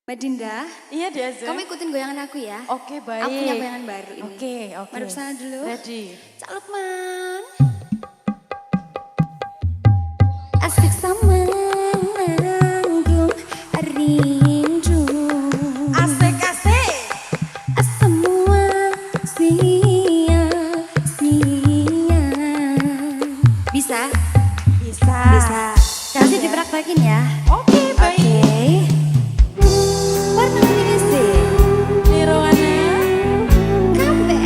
Mbak Dinda, Iya Diaza. kamu ikutin goyangan aku ya. Oke baik. Aku punya goyangan baru ini. Oke. Mari ke sana dulu. Ready. Cak Lukman. Asik sama nanggung rindu. Asik. Semua sia-sia. Bisa? Bisa. Nanti dipraktekin ya. Oke baik. Warna kuning sih. Nirwana. Kabeh.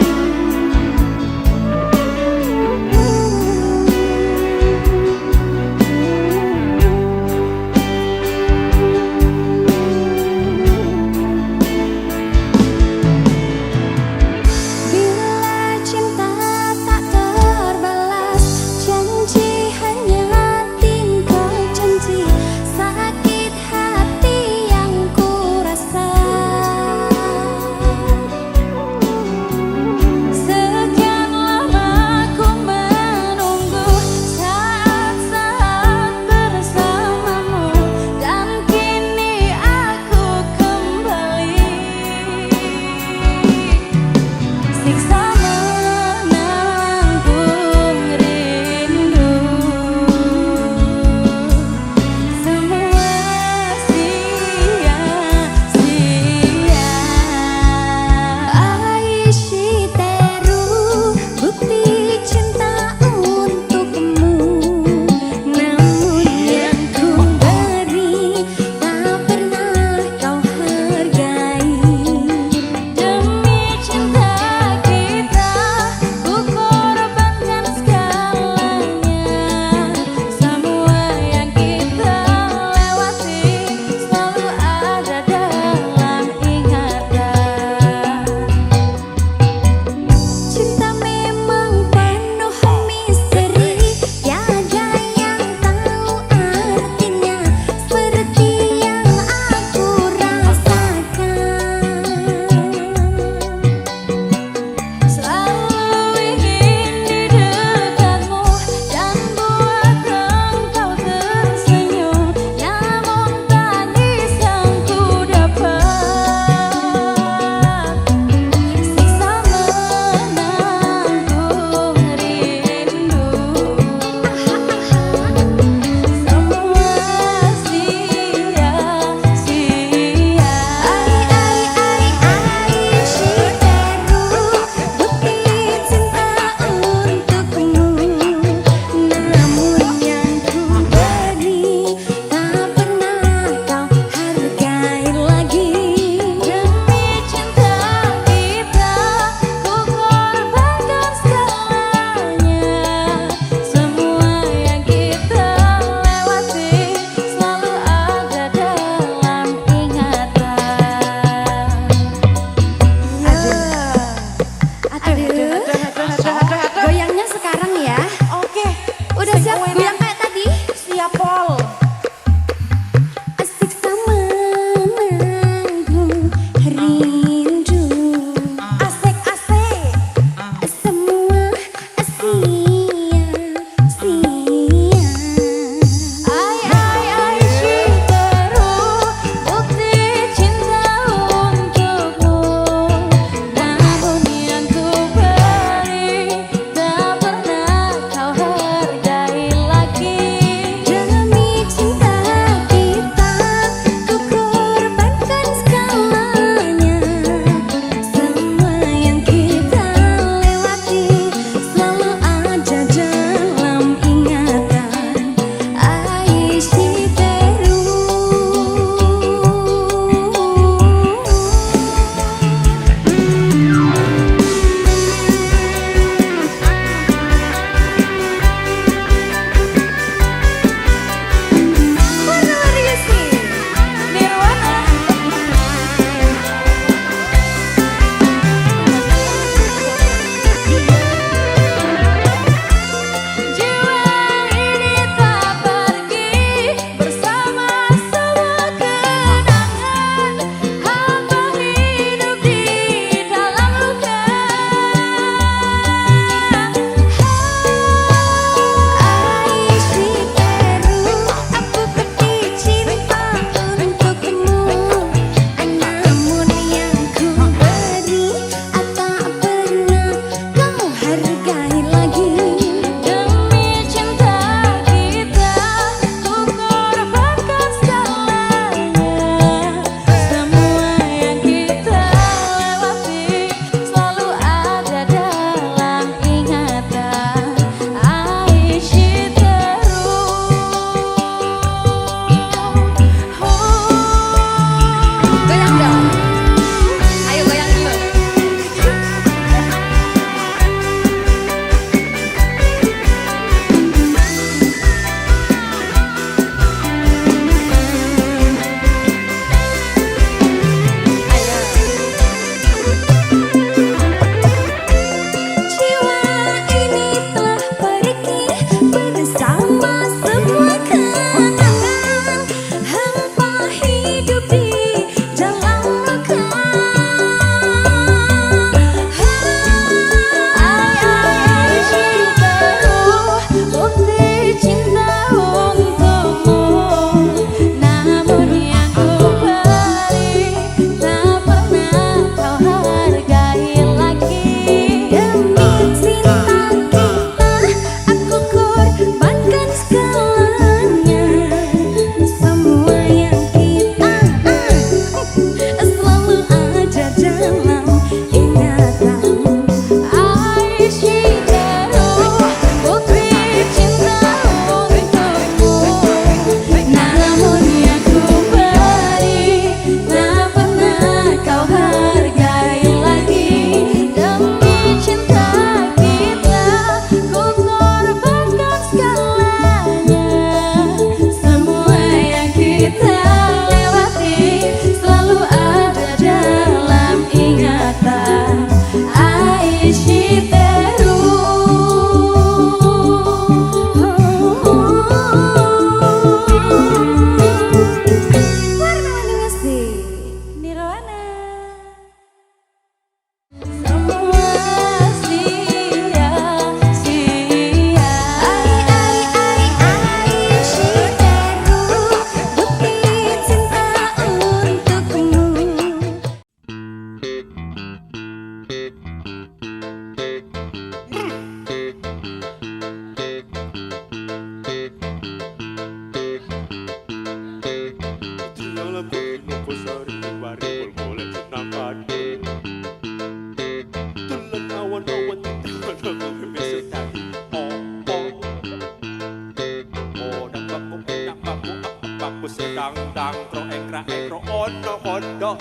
bodoh.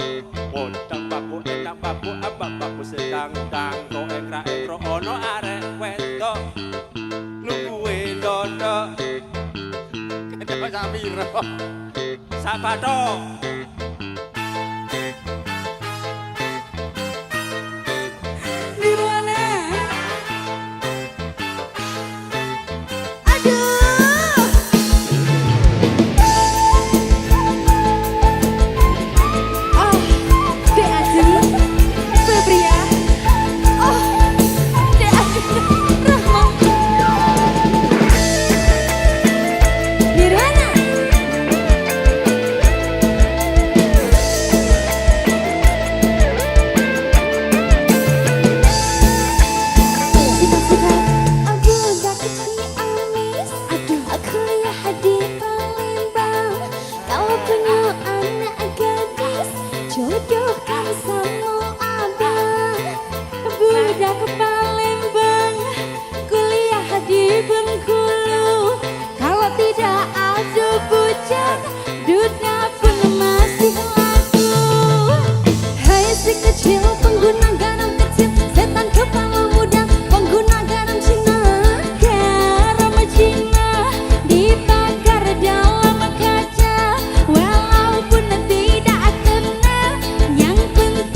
Podang baku enak baku abang baku sedang tangko ekra ono arek wedok luwe dodo. Kenapa Sapiro? Sapato. Nirwana. Aduh. Oh, Dek Adi, Febria. Oh, Dek Adi, Rahma. Nirwana. Cita-cita aku udah keciamis. Aduh, aku lihat di Palembang. Kalau punya anak gadis, jodohkan sama abang. Budak ke Palembang, kuliah di Bengkulu. Kalau tidak ada bujang, dunia pun masih laku. Hai si kecil pengguna garam kecil, setan kepala muda pengguna garam Cina. Garam Cina dibakar dalam kaca, walaupun tidak kena, yang penting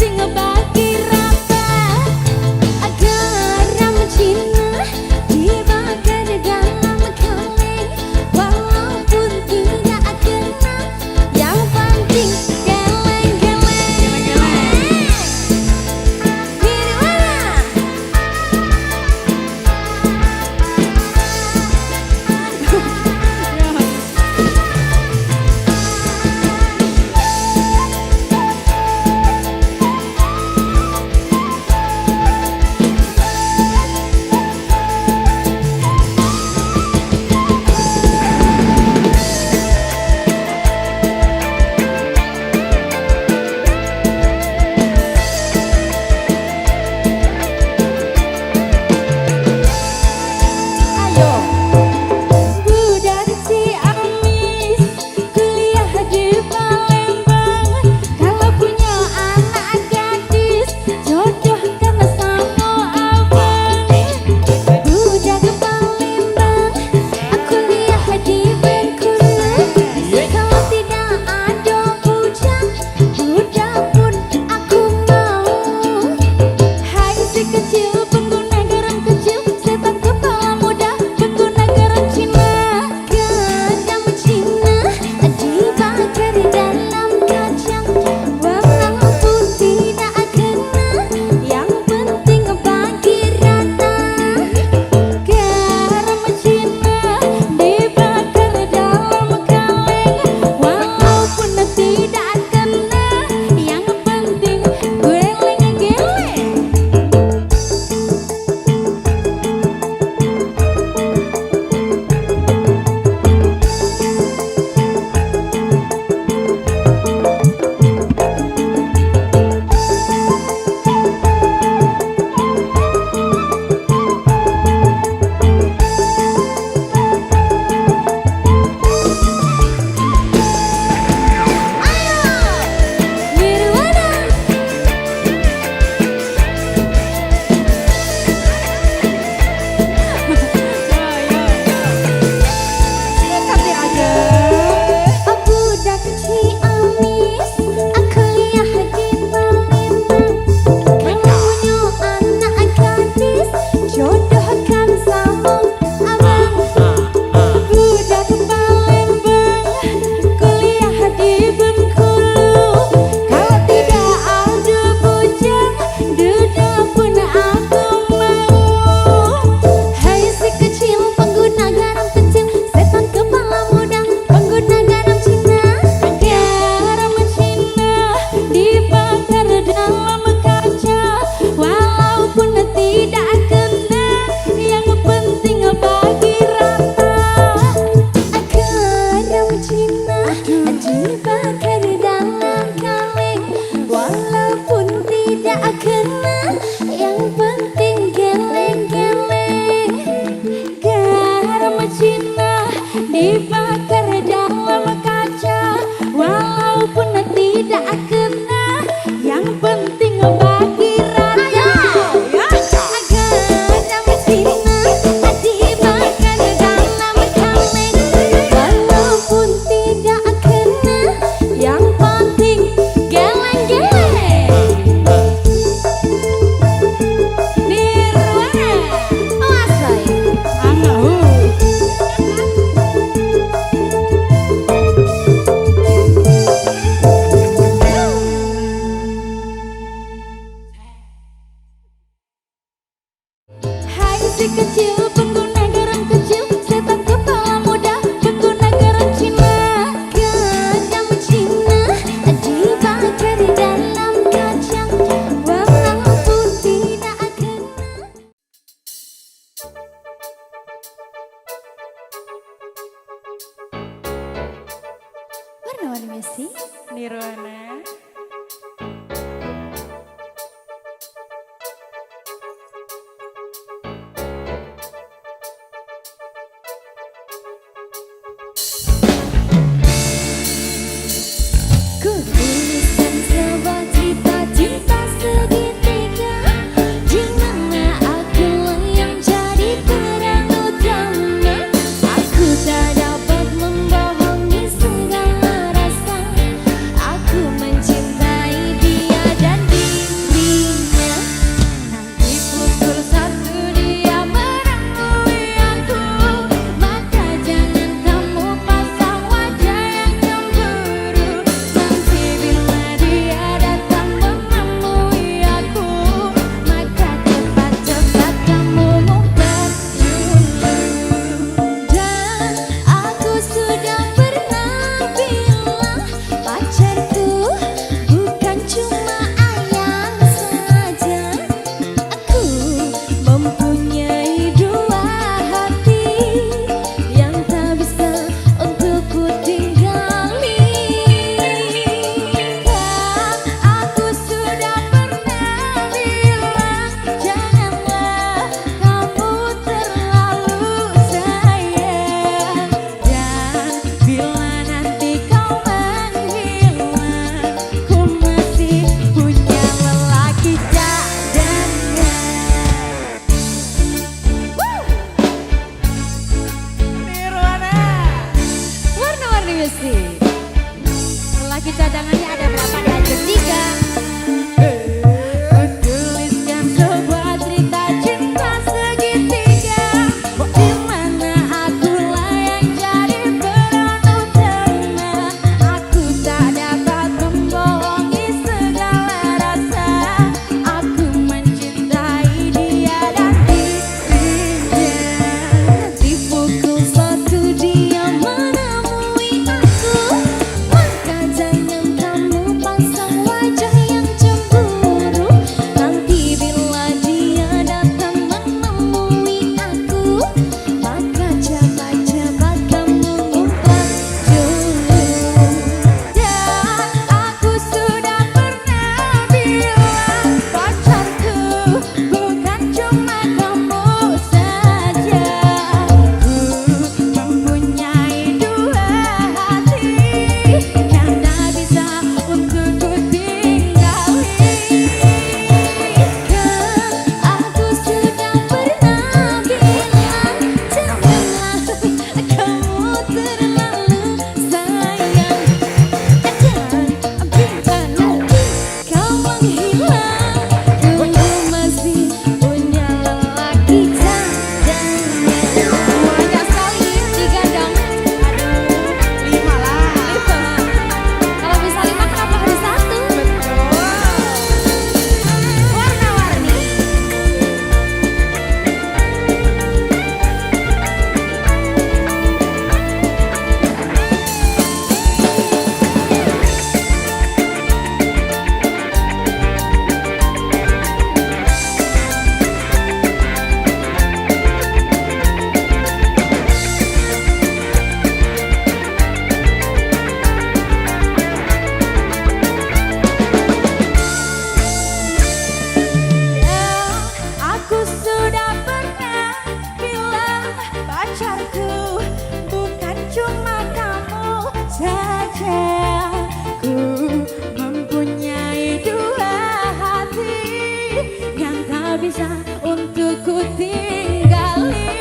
bisa untuk ku tinggali.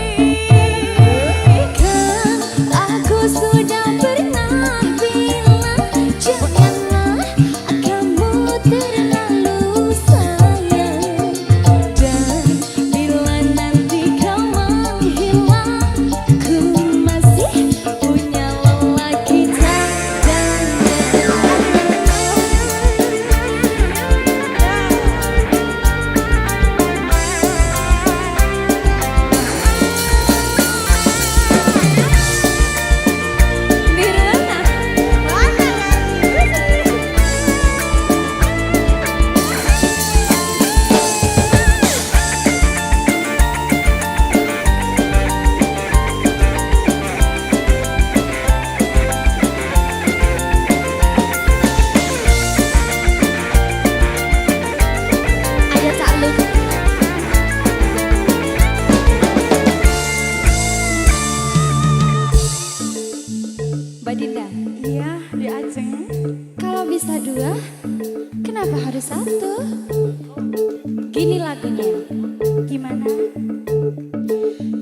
Kan aku sudah pernah bilang janganlah kamu terlalu sayang. Dan bila nanti kau menghilang, ku masih punya lelaki ada takluk. Mbak Dinda, Iya, di Ajeng. kalau bisa dua, kenapa harus satu? Gini lagunya. Gimana?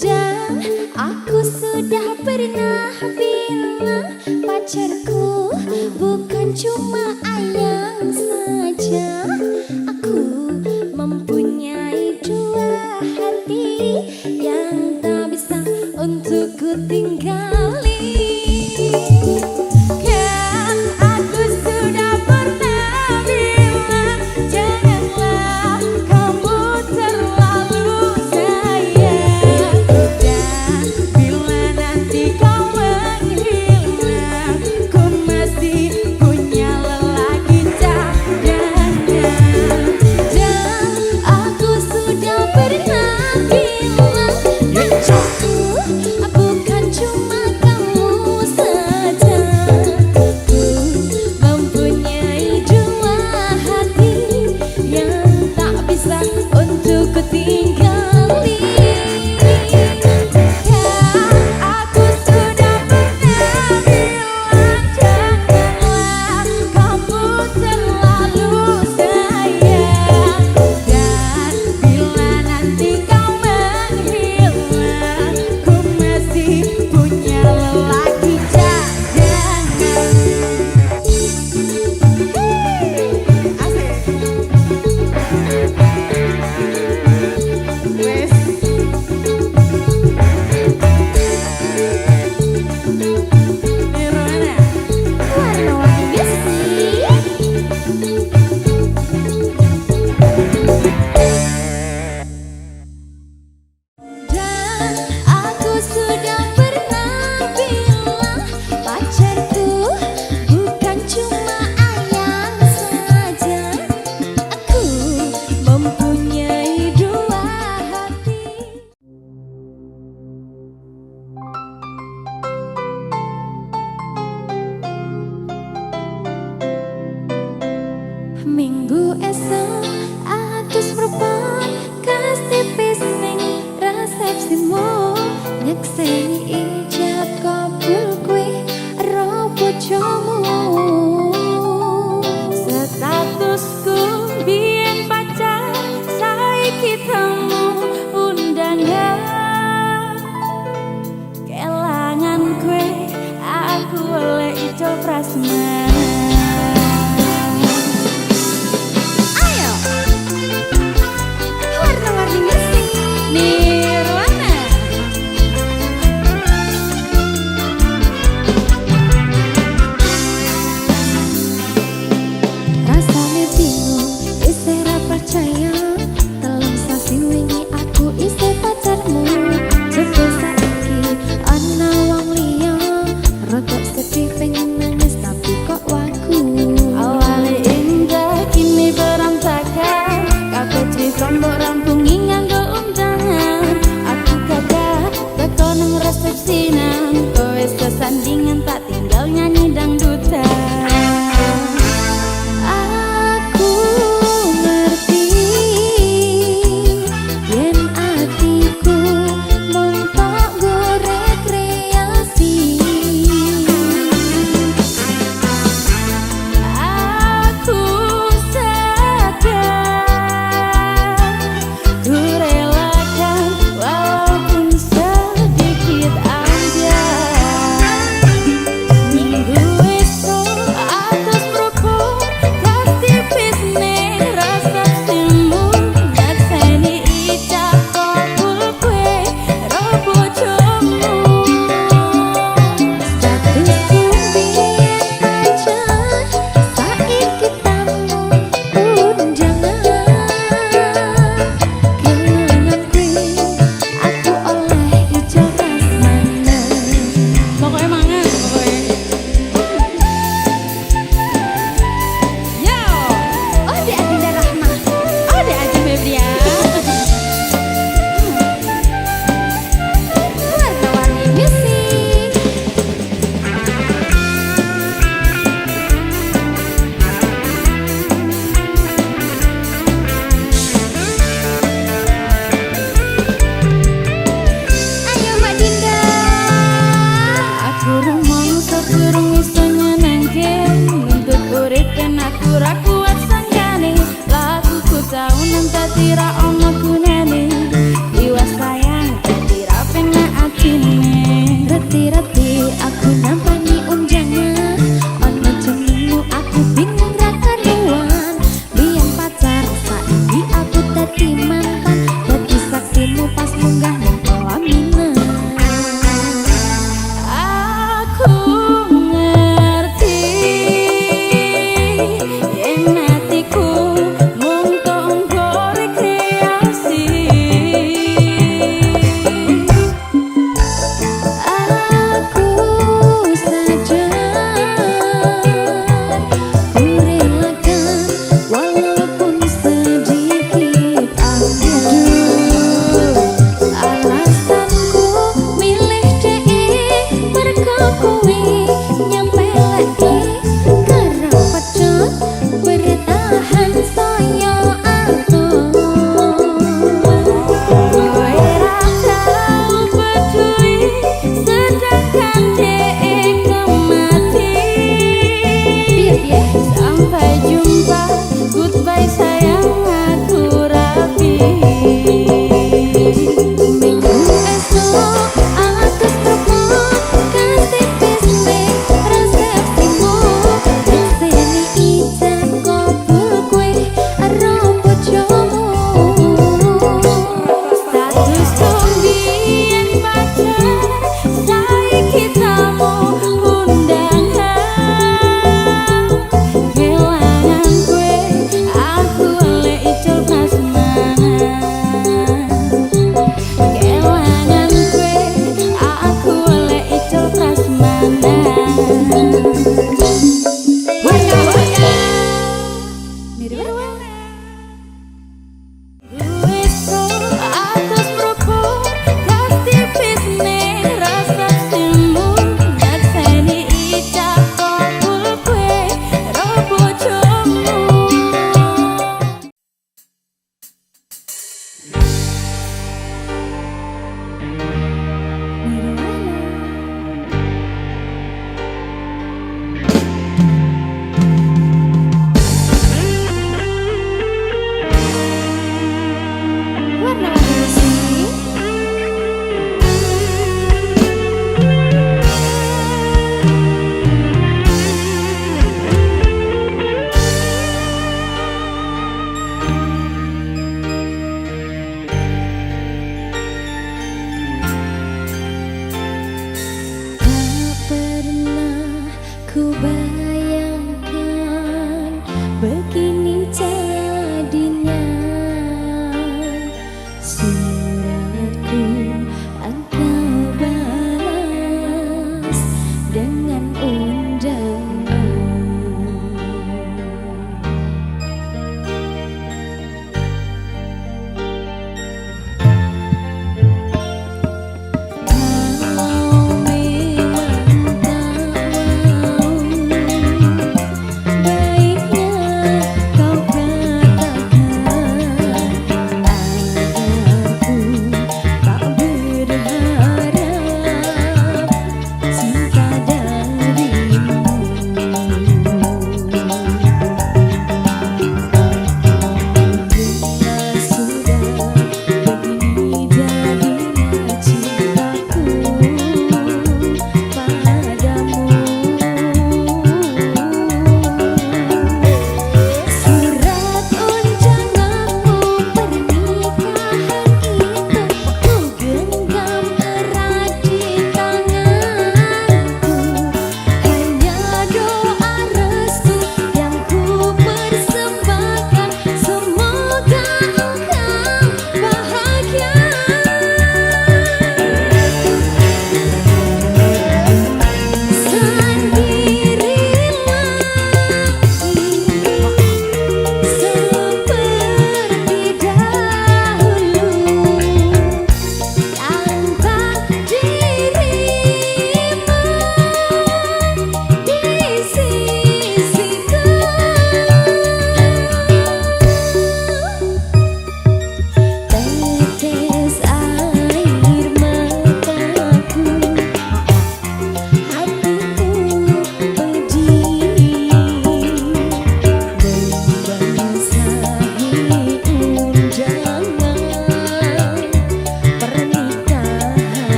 Dan aku sudah pernah bilang pacarku bukan cuma ayang saja. Aku mempunyai dua hati yang tak bisa untuk ku tinggali. Kan aku sudah pernah bilang janganlah kamu terlalu sayang. Dan bila nanti kau menghilang, ku masih punya lelaki cadangan. Dan aku sudah pernah bilang pacarku bukan cuma kamu saja. Ku mempunyai dua hati yang tak bisa untuk ku tinggali. Aku sudah pernah bilang janganlah kamu terlalu sayang. Dan bila nanti kau menghilang, ku masih punya lelaki cadangan. Wes. Nirwana. Warna-warni besi. Dan aku sudah pernah bilang pacarku bukan cuma ayang saja. Aku mempunyai dua hati. Minggu esok atus perempuan kasih pising resepsimu nyekseni ijab kabul kue robot jomu. Statusku biyen pacar, saiki temu undangan. Kelangan kue, aku oleh ijo prasmanan. Ayo, warna-warni besi. Nirwana.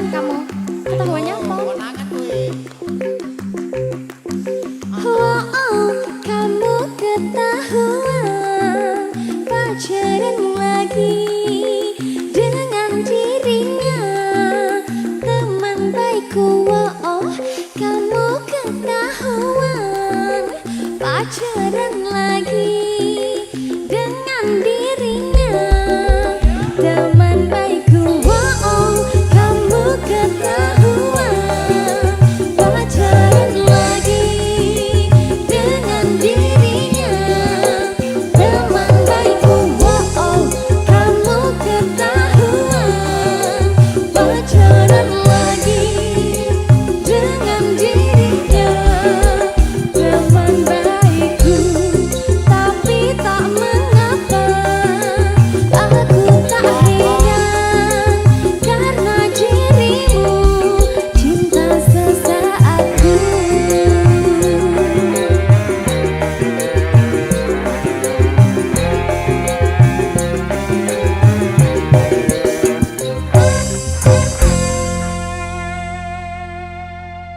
ketahuan kamu. Ketahuannya apa? Konangan kuwi. Oh, oh, kamu ketahuan pacaran lagi dengan dirinya, teman baikku. Oh, oh, kamu ketahuan pacaran lagi dengan dirinya, teman baikku. Oh, oh, kamu ketahuan pacaran lagi dengan dirinya, teman baikku. Oh, oh, kamu ketahuan pacaran lagi dengan dirinya, teman baikku. Tapi tak mengapa aku tak heran, karena dirimu cinta sesaatku.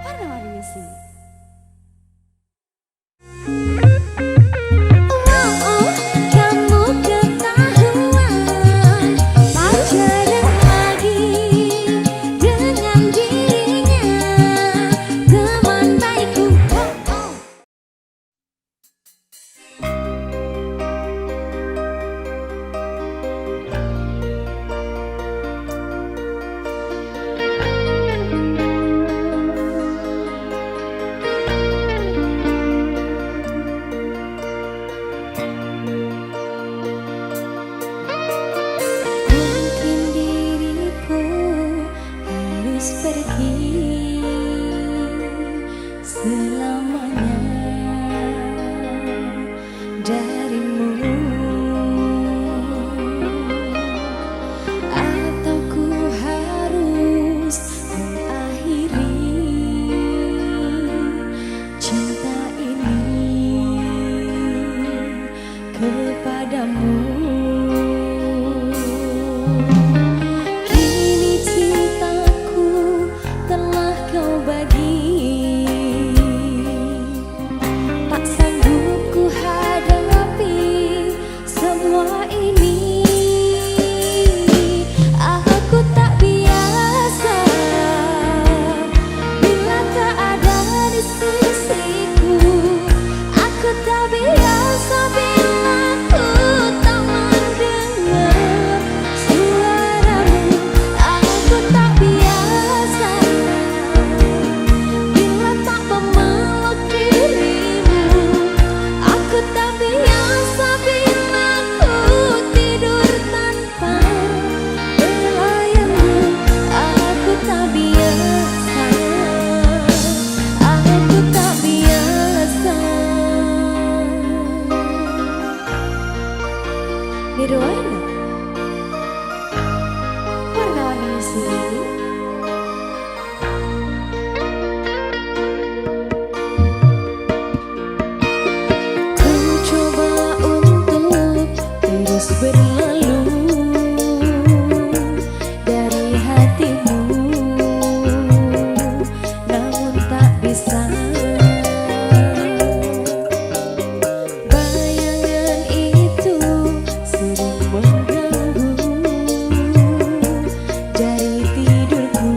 Warna-warni sih. Oh, oh, kamu ketahuan pacaran lagi dengan dirinya, teman baikku. Oh, oh. Mungkin diriku harus pergi selamanya darimu, atau ku harus mengakhiri cinta ini kepadamu. Kini cintaku telah kau bagi, tak sanggup ku hadapi semua ini. Aku tak biasa bila tak ada di sisiku. Aku tak biasa bila ku tak mendengar suaramu. Aku tak biasa bila tak memeluk dirimu. Aku tak biasa bila ku tidur tanpa melayangmu. Aku tak biasa, aku tak biasa. Nirwana, warna-warni sendiri. Ku coba untuk terus berlalu dari hatimu, namun tak bisa. Bayangan itu sering mengganggu dari tidurku.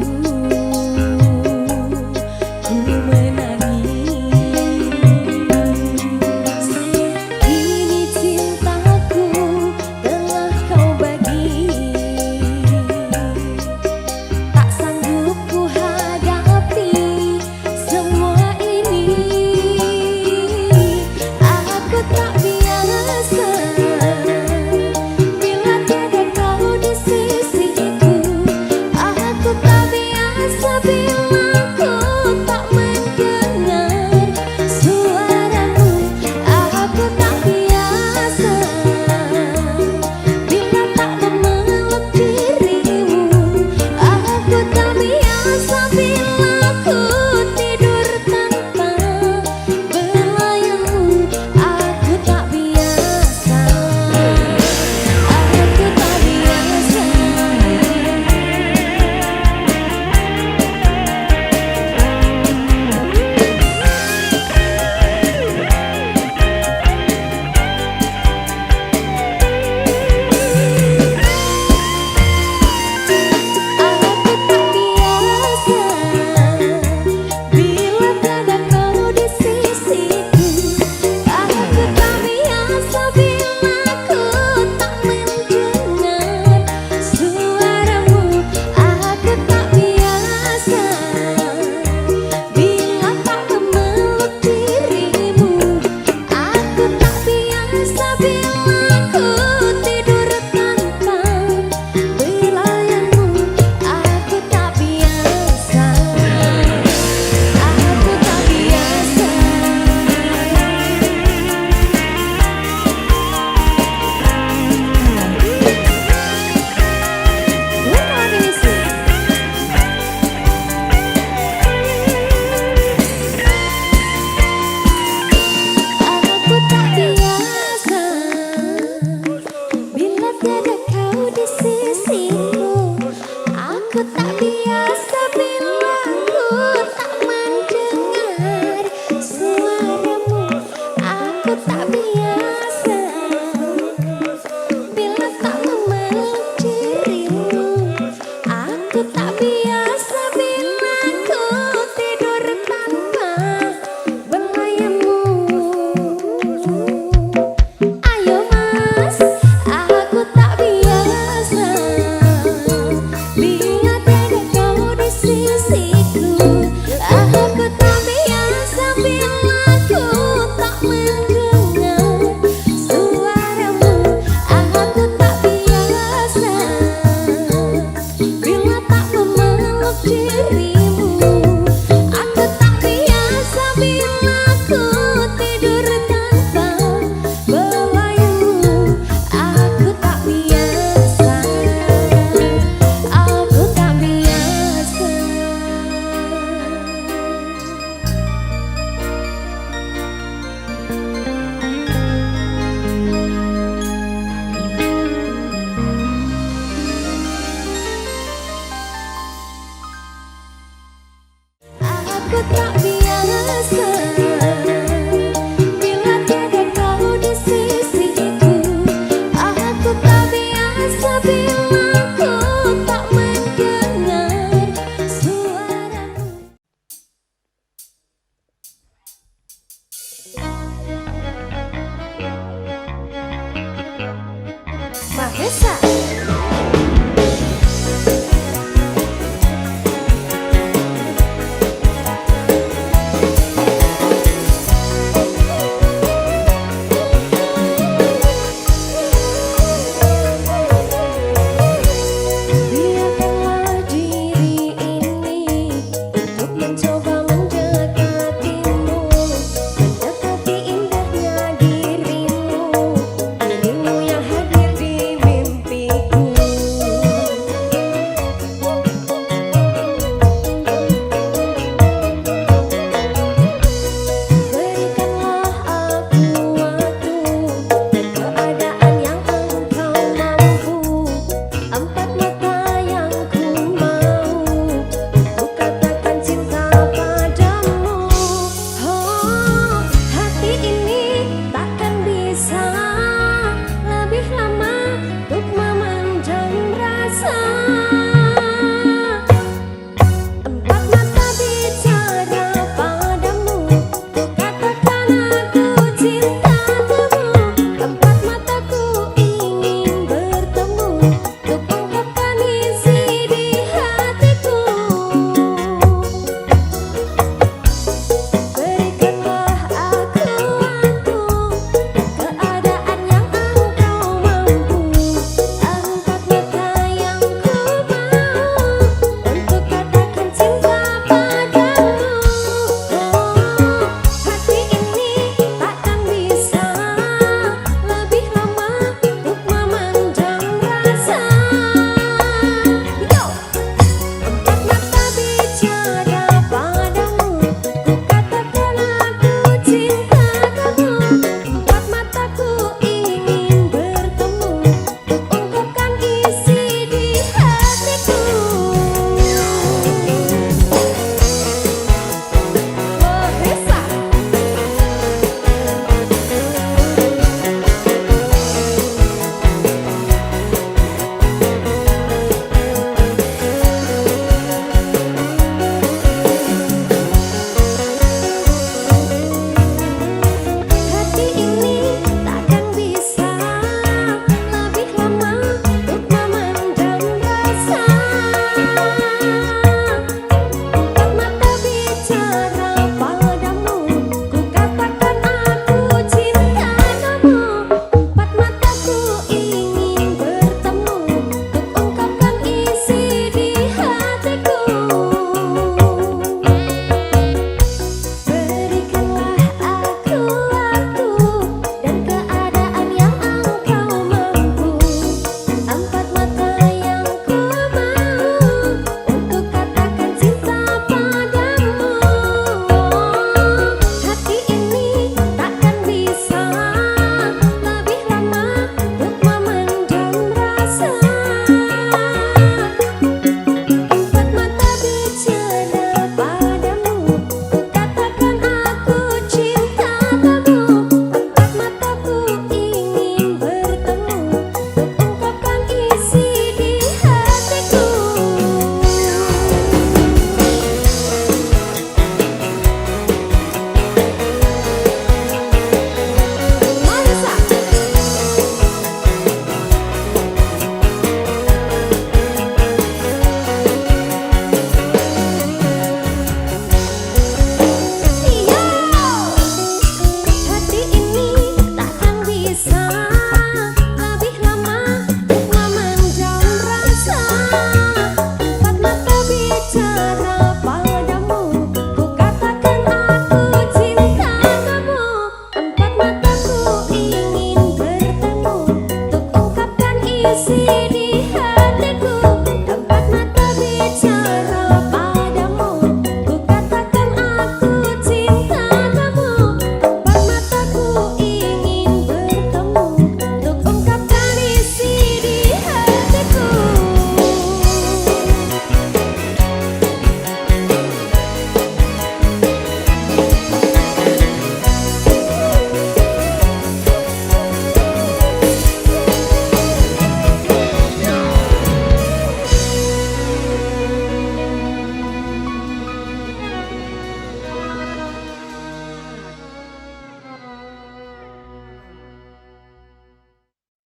Ku menangis. Kini cintaku telah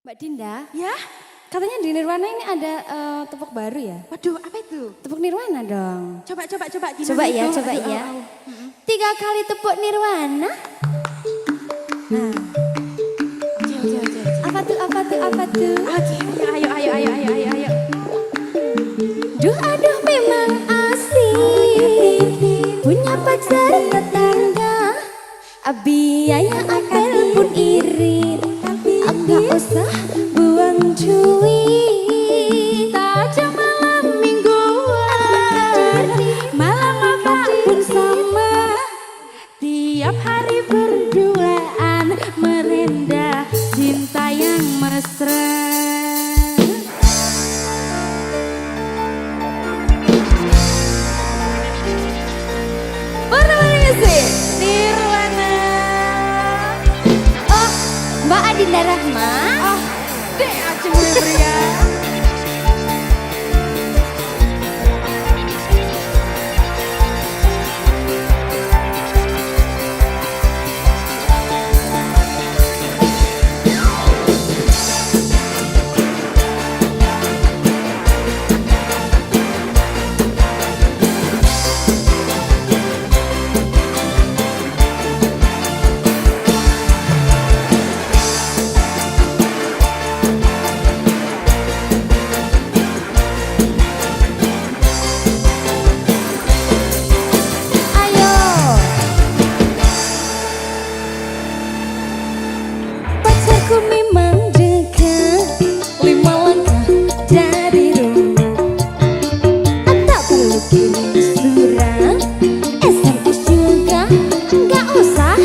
Mbak Dinda, Ya, Katanya di Nirwana ini ada tepuk baru ya? Waduh, apa itu? Tepuk Nirwana dong. Coba gimana Coba ya, itu? coba Aduh, ya. au. 3 kali tepuk Nirwana. Nah, apa tuh? Oke, ayo. Duh aduh memang asik punya pacar tetangga. Biaya apel pun irit, enggak usah buang duit. Saja malam mingguan, malam apapun sama. Tiap hari berduaan, merendah cinta yang mesra. Mana sih? Nirwana. Oh, Mbak Adinda Rahma. Oh, dek aja pria. Ayo. Pacarku memang dekat 5 langkah dari rumah. Tak perlu kirim surat, SMS juga enggak usah.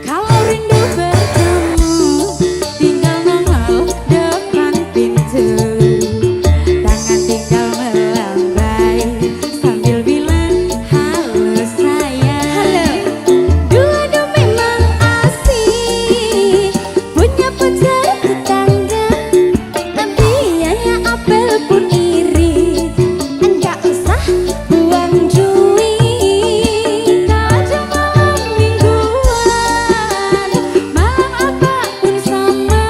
Kalau rindu bertemu, tinggal nongol depan pintu. Tangan tinggal melambai sambil bilang halo sayang. Dua-dua memang asik punya pacar tetangga. Biaya apel pun irit, enggak usah buang duit. Saja malam mingguan, malam apapun sama.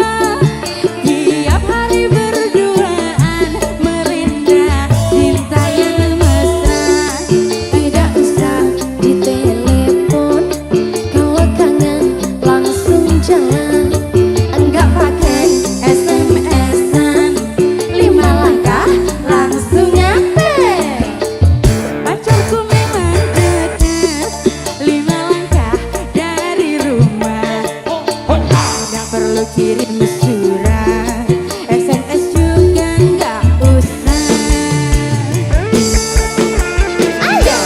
Tiap hari berduaan, merendah cinta yang mesra. Tidak usah ditelepon, kalau kangen langsung jalan. Enggak pakai SMS-an, 5 langkah langsung nyampe. pacarku memang dekat 5 langkah dari rumah. Nggak perlu kirim surat, SMS juga nggak usah. Ayo,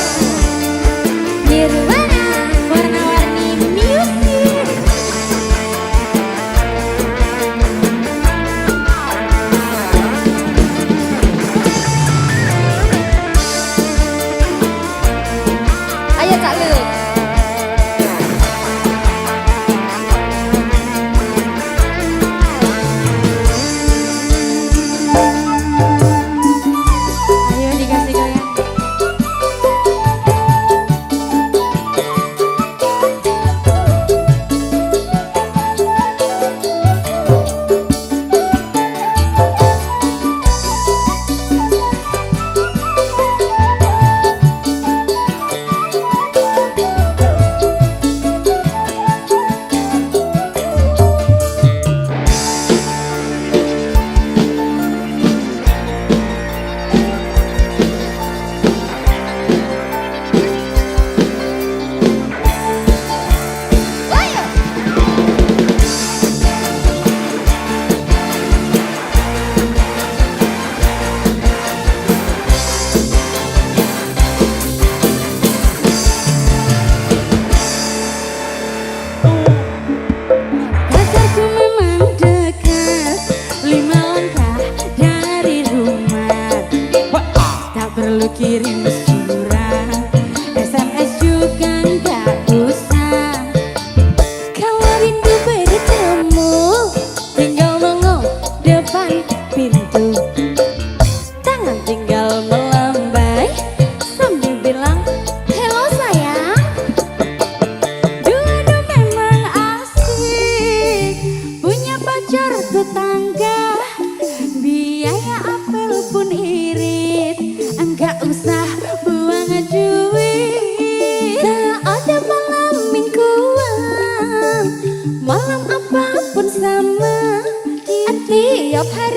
Nirwana warna-warni music. Ayo Kak Lulu. Ayo dikasih goyang. Ayo. Pacarku memang dekat 5 langkah dari rumah. Tak perlu kirim surat, SMS juga nggak usah. Kalau rindu bertemu, tinggal nongol depan pintu. Tangan tinggal melambai sambil bilang hello sayang. Dua-dua memang asik punya pacar tetangga.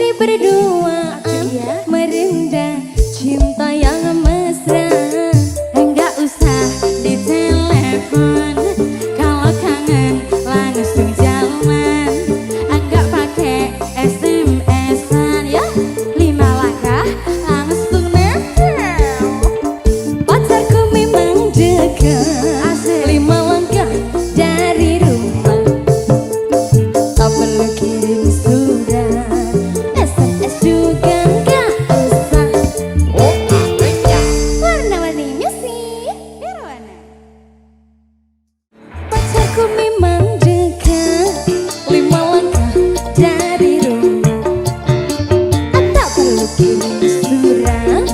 Mari berdua merendah cinta yang mesra. Enggak usah ditelepon, kalau kangen langsung jalan. Enggak pakai SMS-an ya, 5 langkah langsung nempel. Pacarku memang dekat, 5 langkah dari rumah. Tak perlu kirim surat, SMS juga enggak usah. Warna-warninya sih biar warna. Pacarku memang dekat, 5 langkah dari rumah. Tak perlu kirim surat,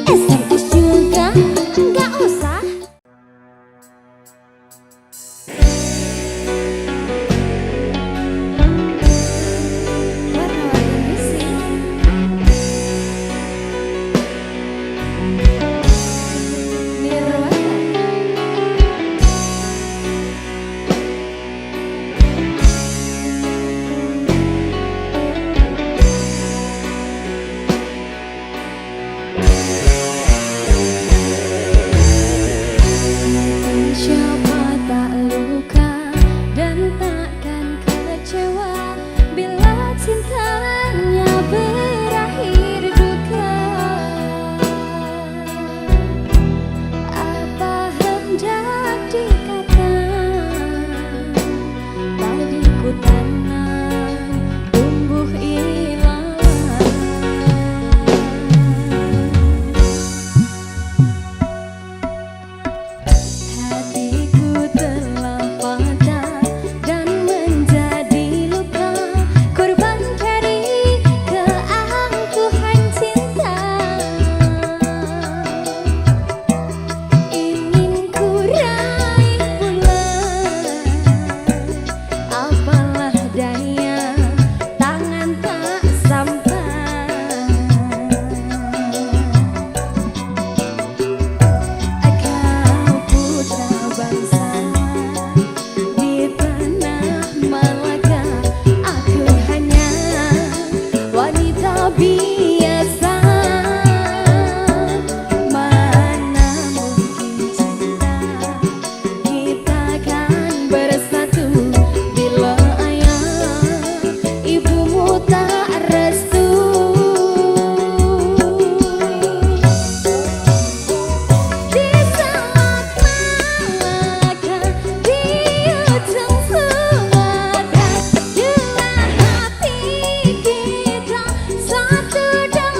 SMS juga enggak usah. Warna-warninya sih biar warna. Siapa tak luka dan takkan kecewa bila cintanya berakhir duka. Apa hendak dikata, tadi ku tanam tumbuh ilalang. Hatiku telah patah dan menjadi luka, korban dari keangkuhan cinta. Ingin ku raih pulang, apalah daya, tangan tak sampai. Kau putra bangsa di tanah Malaka, aku hanya wanita biasa. Mana mungkin cinta kita kan bersatu bila ayah ibumu tak restu. Di Selat Malaka, di ujung Sumatera, jelas hati kita satu dan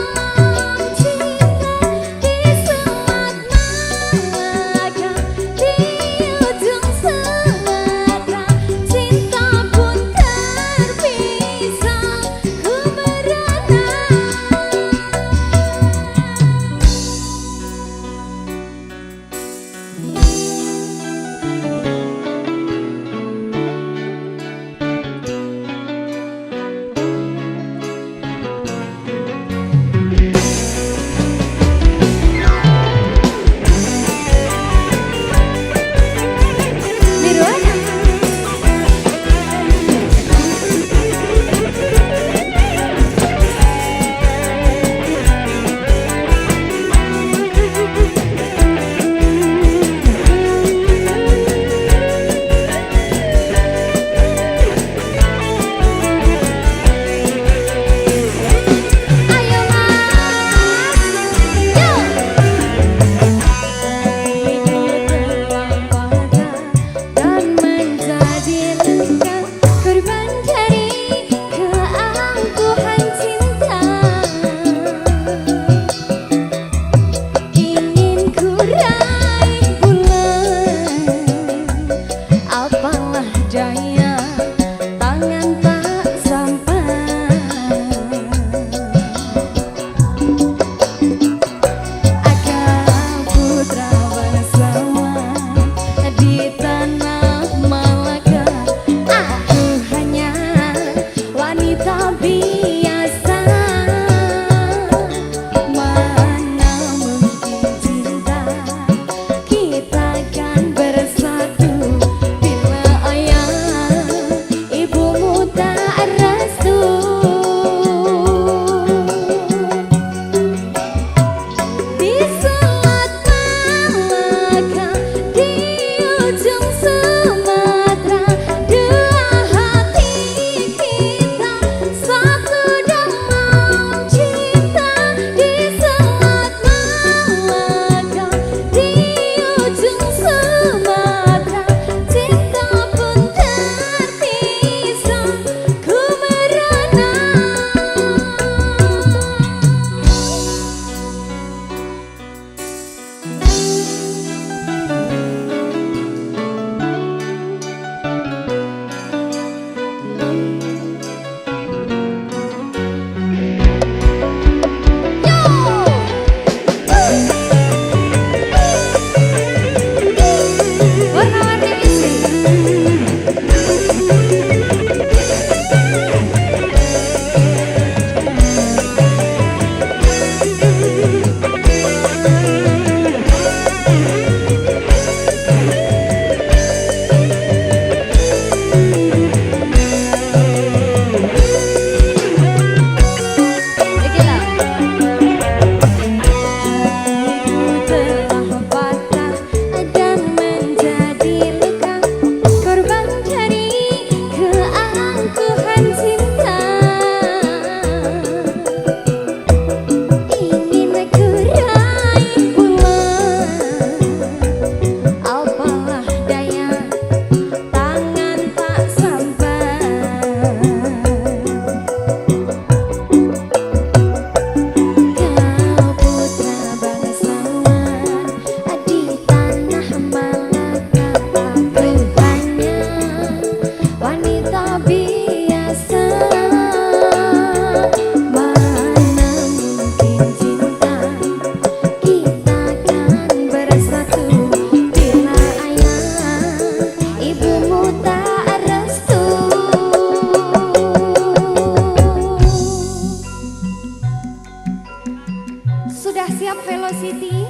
siap Velocity?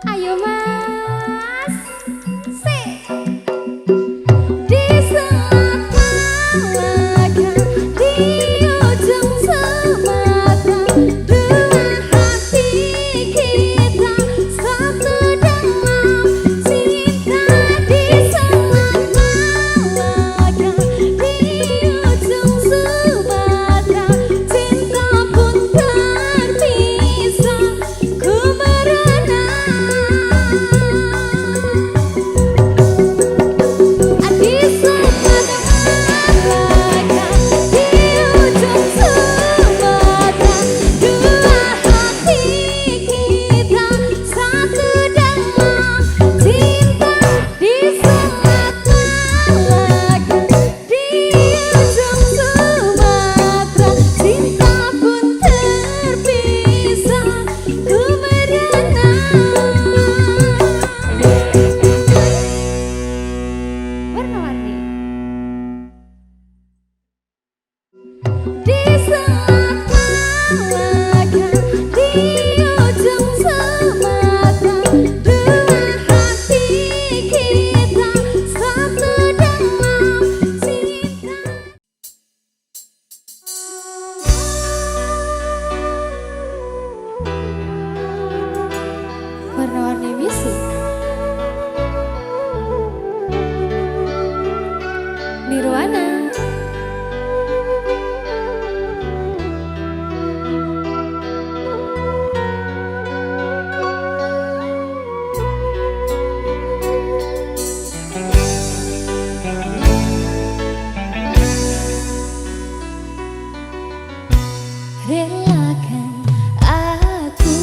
Ayo mas, si di Selat Malaka, di ujung Sumatera, dua hati kita satu dalam cinta. Di Selat Malaka, di ujung Sumatera, cinta pun terpisah, ku berenang. Di Sumatera Malaka, di ujung Sumatera, dua hati kita satu dalam cinta. Di Selat Malaka, di ujung Sumatera, cinta pun terpisah, ku berenang. Warna-warni. Di Selat Malaka, di ujung Sumatera, dua hati kita satu dalam cinta. Warna-warni musik. Nirwana. Relakan aku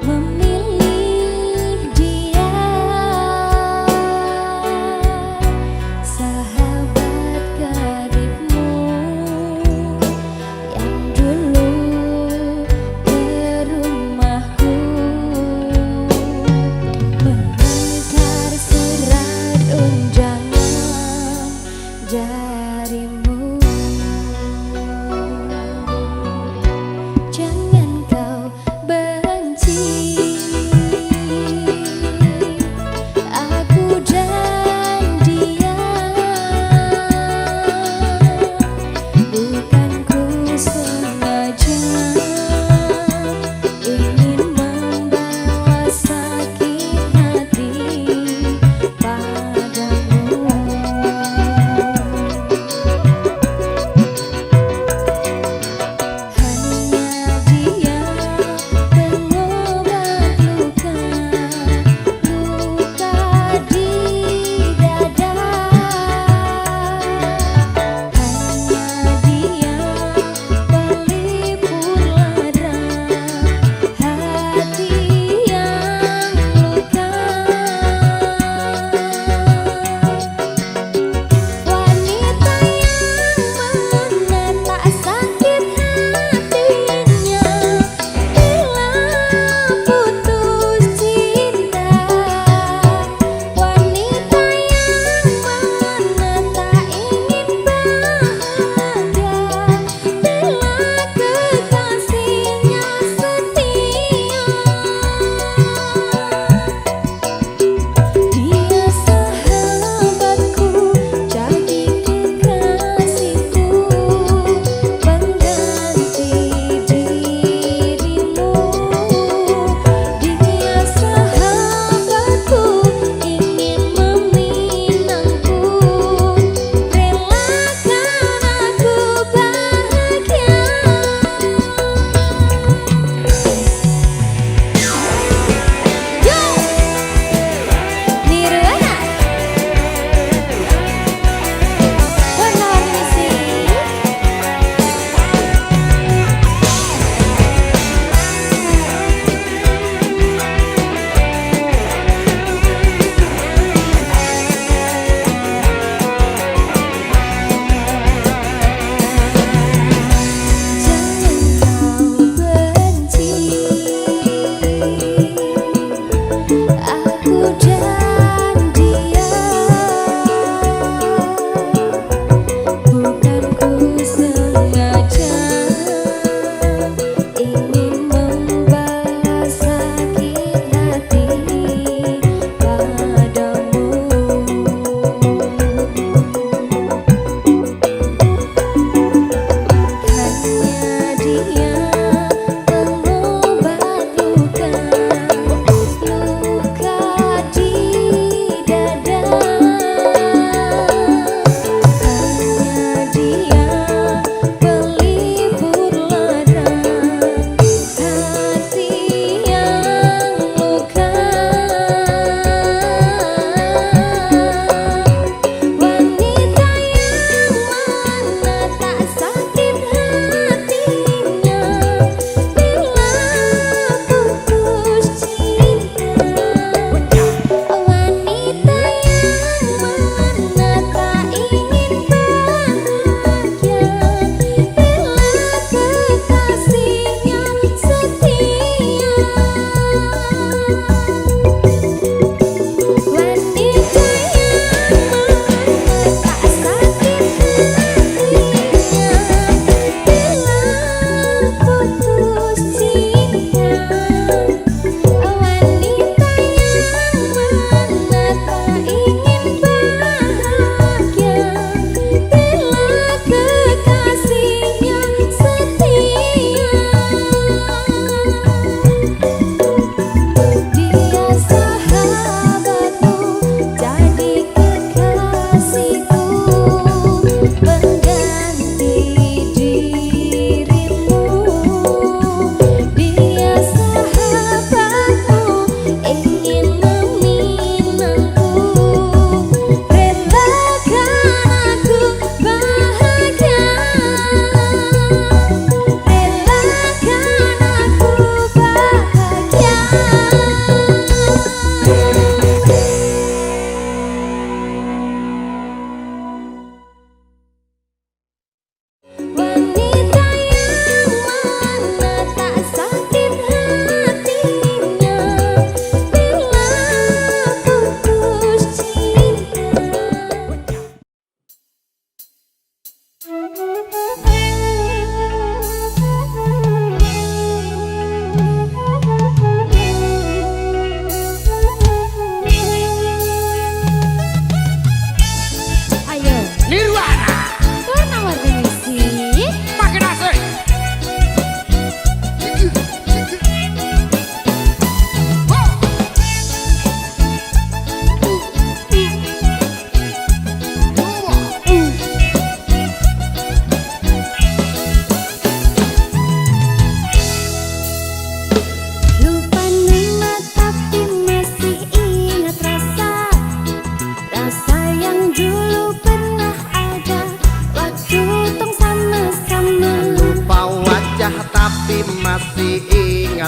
memilih dia, sahabat karibmu yang dulu ke rumahku, mengantar surat undangan darimu.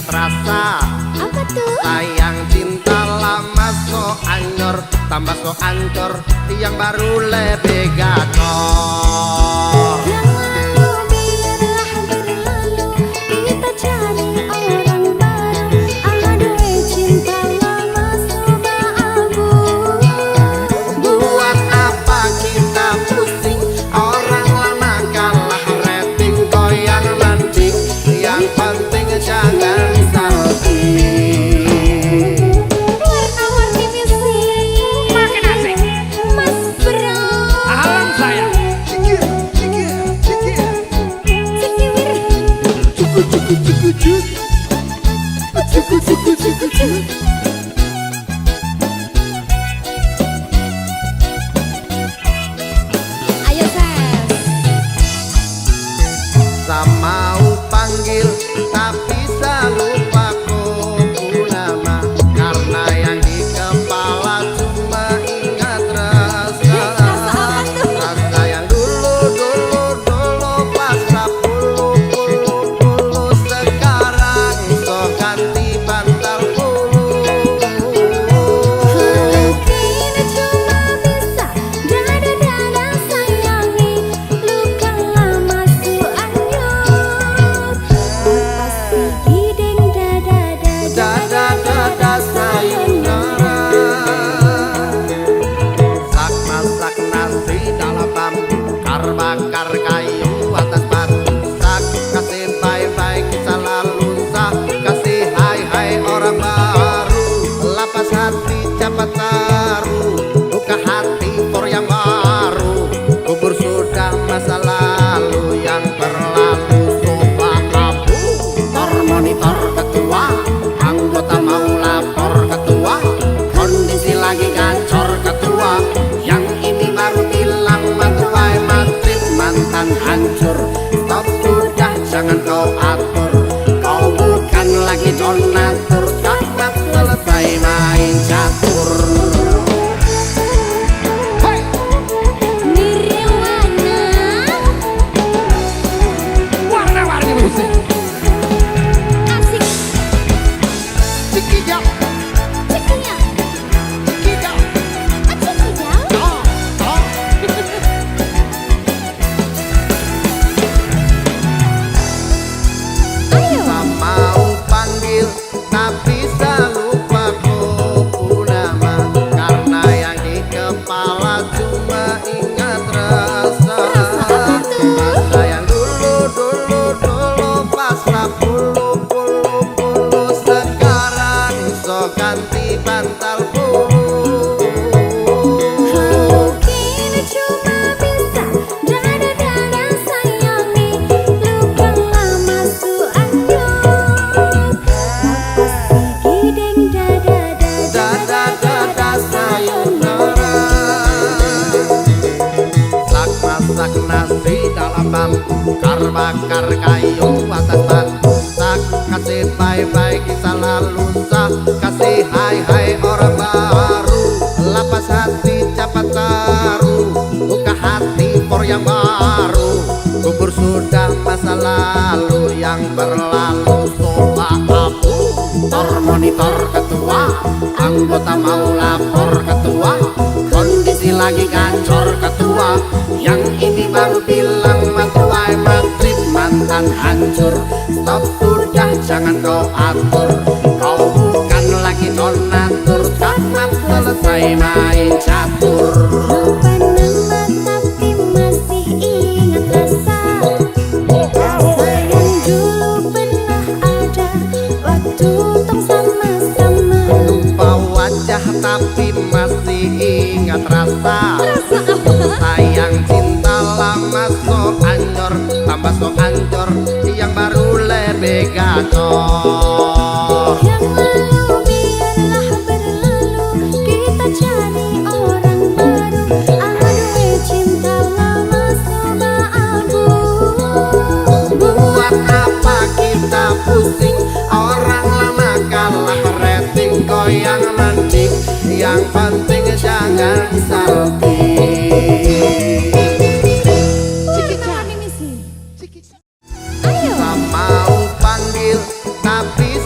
ingat rasa. Apa tuh? Sayang cinta lama so anyor, tambah so ancur, yang baru lebih gacor. Yang lalu biarlah berlalu, kita cari orang baru. Aduh cinta lama sudah abu. Buat apa kita pusing, orang lama kalah rating, goyang landing, yang penting jangan salting. Warna-warni misi makin asik, Mas Bro. Alam saya. Sikiwir. Ayo Ses. Mau panggil tapi lupa kubu nama, karena yang di kepala cuma ingat rasa. Rasa yang dulu pas puluh sekarang so ganti bantal bulu. Kini cuma bisa dada-dada sayangi, luka lama su anyur. Lepas gideng Dada sayonara. Sak masak nasi dalam bambu, bakar kayu atas batu. Sak kasih bye-bye kisah lalu, sak kasih hai-hai orang baru. Lapas hati cepat taruh, buka hati for yang baru. Kubur sudah masa lalu, yang berlalu sofa abu. Monitor ketua, anggota mau lapor ketua, kondisi lagi gacor ketua, yang ini baru bilang matuai matrip mantan hancur. Stop sudah jangan kau atur, kau bukan lagi donatur, cepat selesai main catur. Nirwana. Warna-warni musik. Asik. Cikijau, Cikinya. cikijau, Cikijau. oh, oh. Ayo. Mau panggil tapi lupa kubu nama, karena yang di kepala cuma ingat rasa. Rasa yang dulu pas puluh sekarang so ganti bantal bulu. Kini cuma bisa dada-dada sayangi, luka lama su anyur. Lepas gideng Dada sayonara. Sak masak nasi dalam bambu, bakar kayu atas batu. Sak kasih bye-bye kisah lalu, sak kasih hai-hai orang baru. Lapas hati cepat taruh, buka hati for yang baru. Kubur sudah masa lalu, yang berlalu sofa abu. Monitor ketua, anggota mau lapor ketua, kondisi lagi gacor ketua, yang ini baru bilang matuai matrip mantan hancur. Stop sudah jangan kau atur, kau bukan lagi donatur, cepat selesai main catur. lupa nama tapi masih ingat rasa. Rasa yang dulu pernah ada waktu tong sama-sama. Lupa wajah tapi masih ingat rasa. Sayang cinta lama so anyor, tambah so ancur, yang baru lebih gacor. Yang lalu biarlah berlalu, kita cari orang baru. Aduh cinta lama sudah abu. Buat apa kita pusing, orang lama kalah rating, goyang landing, yang penting jangan salting. Ayo. Mau panggil tapi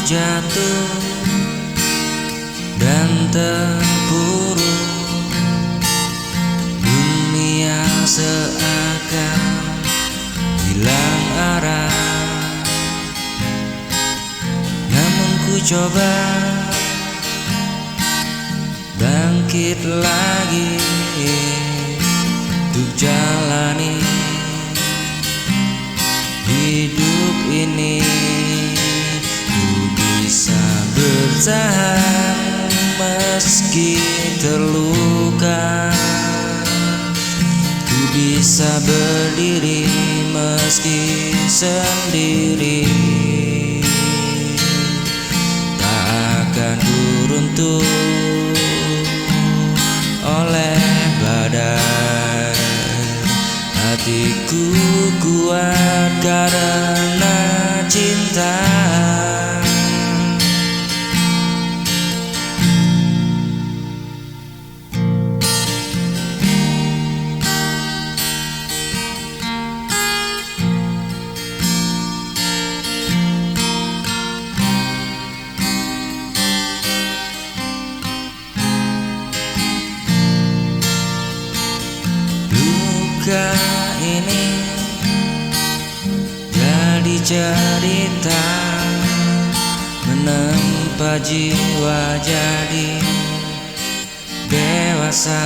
jatuh dan terpuruk, dunia seakan hilang arah. Namun ku coba bangkit lagi untuk jalani hidup ini. Ku bisa bertahan meski terluka, ku bisa berdiri meski sendiri. Tak akan kuruntuh oleh badai, hatiku kuat karena cinta. Duka ini jadi cerita, menempa jiwa jadi dewasa.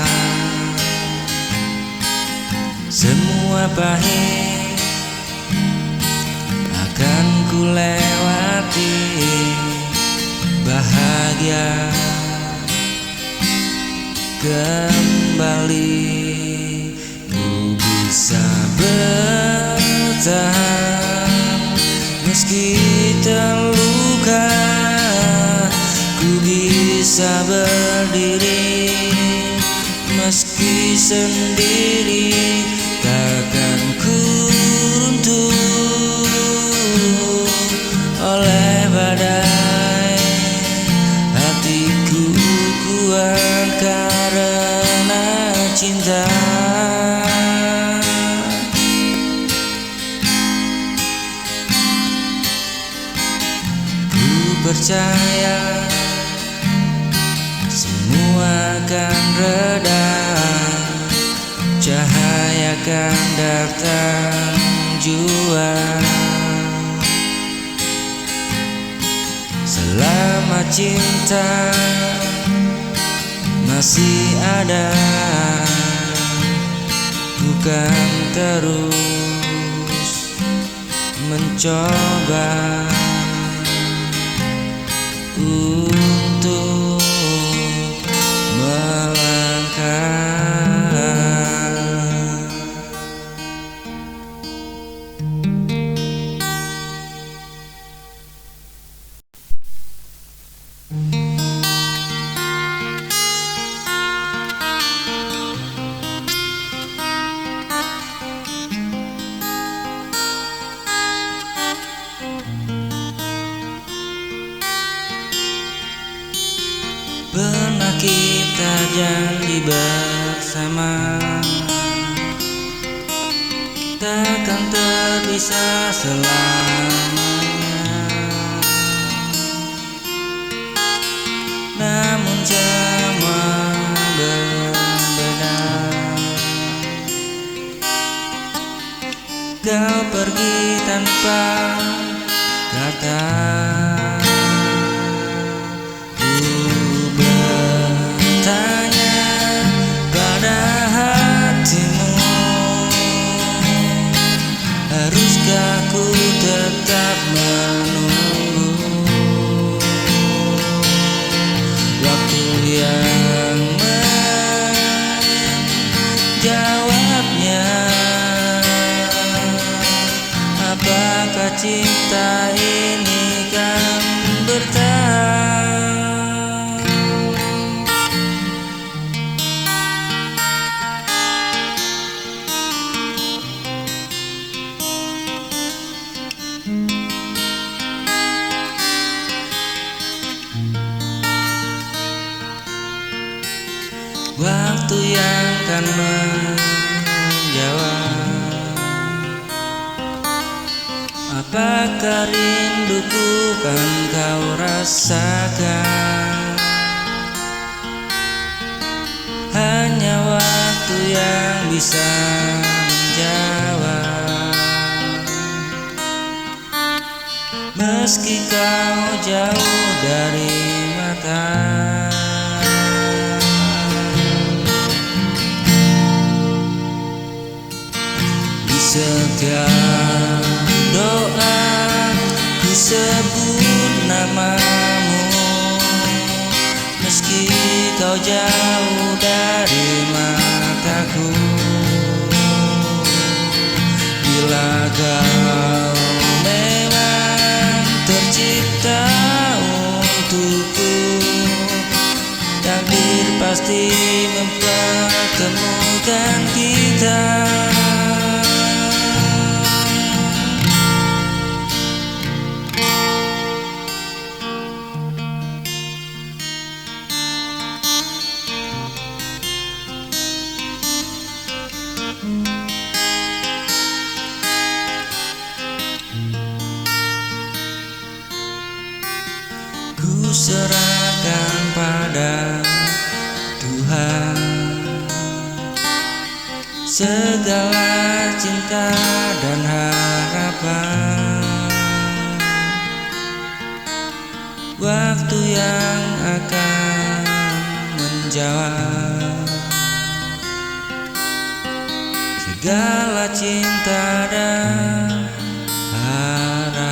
Semua pahit akan ku lewati, bahagia kembali. Ku bisa bertahan meski terluka, ku bisa berdiri meski sendiri. Takkan ku runtuh oleh badai, hatiku kuat karena cinta. Ku percaya semua akan reda, cahaya akan datang jua. Selama cinta masih ada, ku kan terus mencoba untuk melangkah. Pernah kita janji bersama, takkan terpisah selamanya. Namun semua berbeda, kau pergi tanpa kata. Haruskah ku tetap menunggu waktu yang menjawabnya? Apakah cinta ini kan bertahan? Waktu yang kan menjawab Apakah rinduku kan kau rasakan? Hanya waktu yang bisa menjawab. Meski kau jauh dari mata, di setiap doa ku sebut namamu. Meski kau jauh dari mataku, bila kau memang tercipta untukku, takdir pasti mempertemukan kita. Ku serahkan pada Tuhan segala cinta dan harapan. Waktu yang akan menjawab segala cinta dan harapan.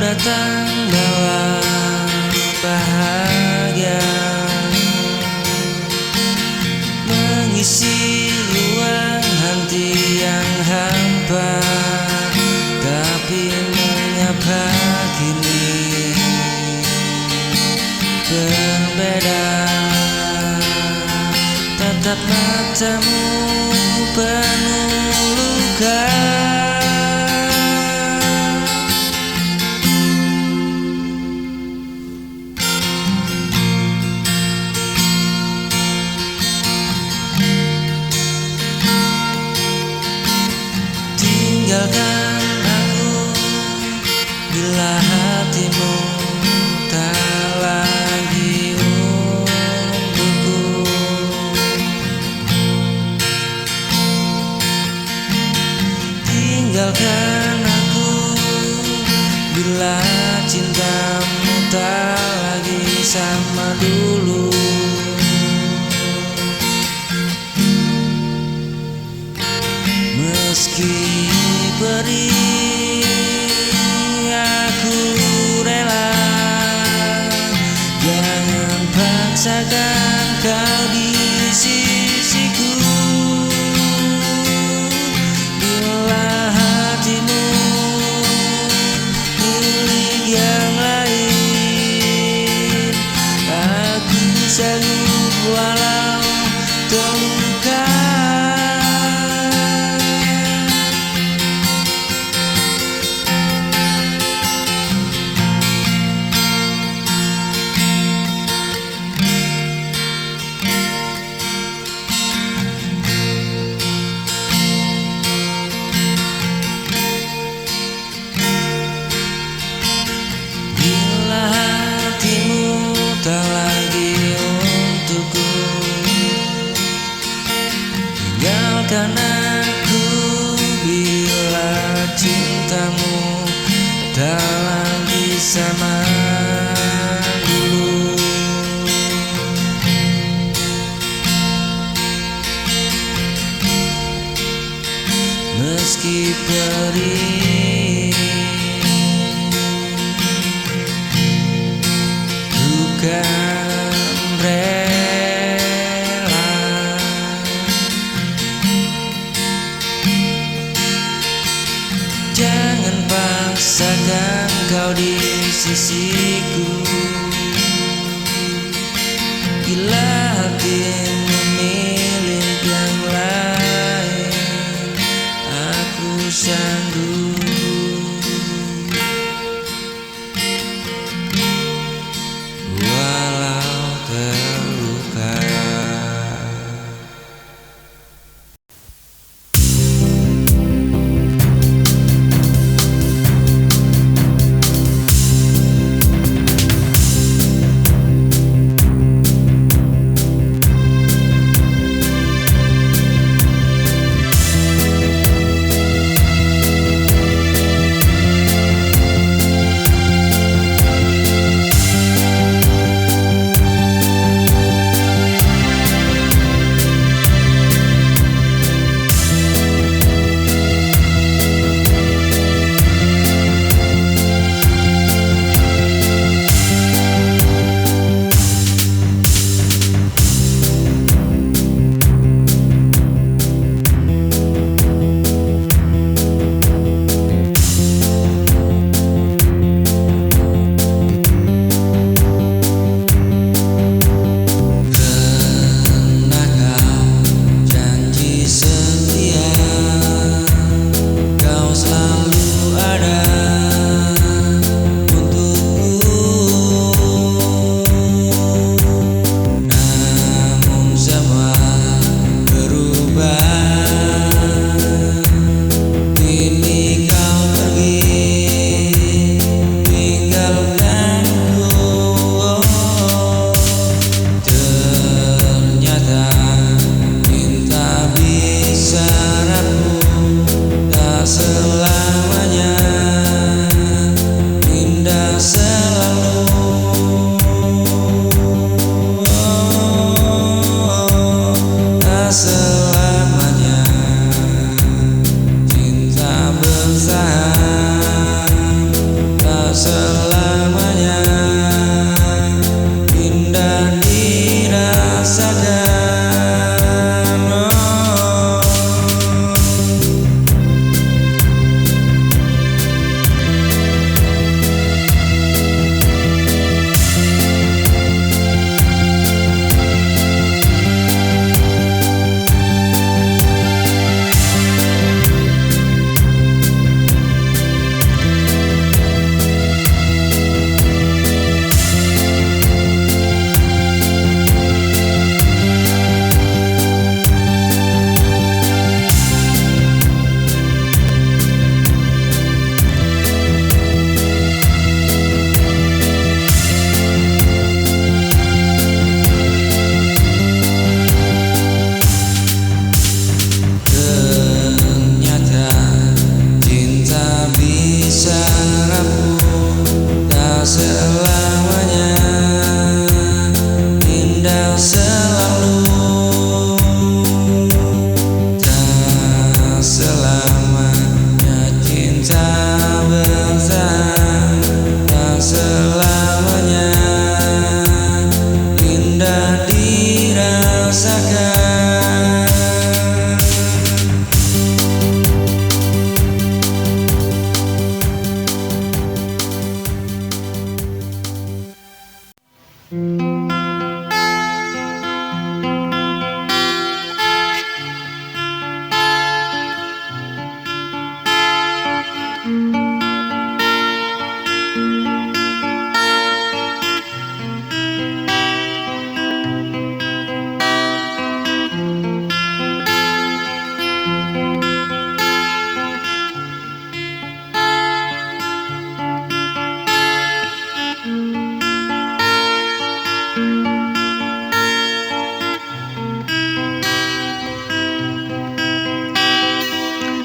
Datang bawa bahagia, mengisi ruang hati yang hampa. Tapi mengapa kini berbeda? Tatap matamu penuh luka. Tinggalkan aku bila hatimu tak lagi untukku. Tinggalkan aku bila cintamu tak lagi sama dulu. Meski perih aku rela, jangan paksakan kau di sisiku. Bila hatimu milik yang lain, aku sanggup walau terluka. Tak lagi untukku, tinggalkan aku bila cintamu tak lagi sama dulu. Meski perih bukan rela, jangan paksakan kau di sisiku. Bila hatimu canggung walau terluka.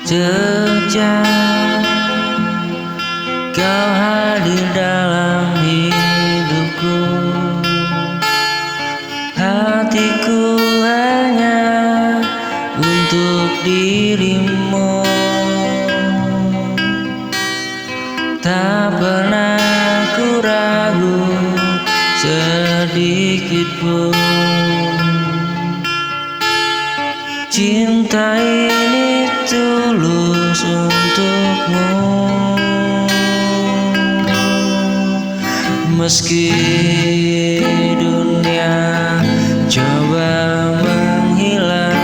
Sejak kau hadir dalam hidupku, hatiku hanya untuk dirimu. Tak pernah ku ragu sedikit pun. Cinta ini tulus untukmu, meski dunia coba menghilang,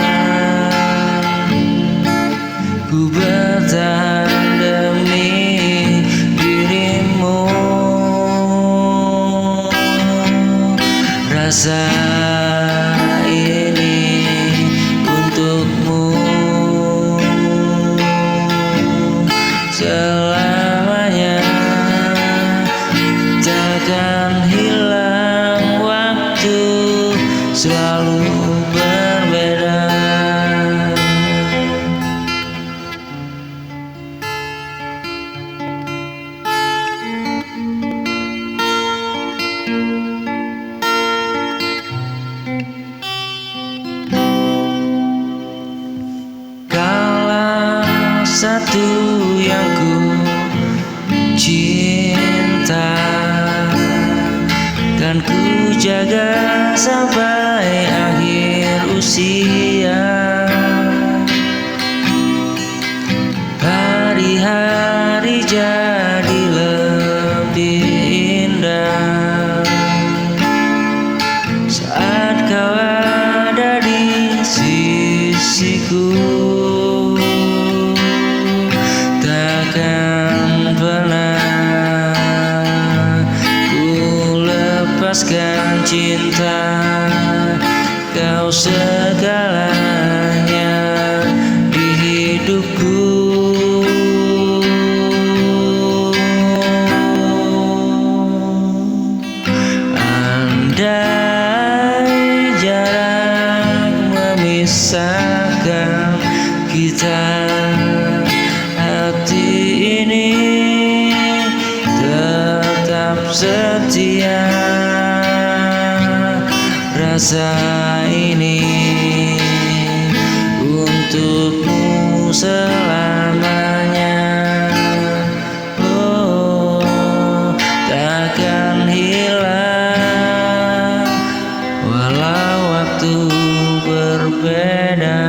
ku bertahan ini untukmu selamanya, takkan hilang waktu selalu berbeda. Satu yang ku cinta kan ku jaga sampai akhir usia. Hari-hari jadi lebih indah saat kau ada di sisiku. Takkan pernah ku lepaskan cinta, kau segalanya di hidupku. Andai jarak memisahkan kita, hati ini tetap setia. Rasa ini untukmu selamanya. Oh, takkan hilang walau waktu berbeda.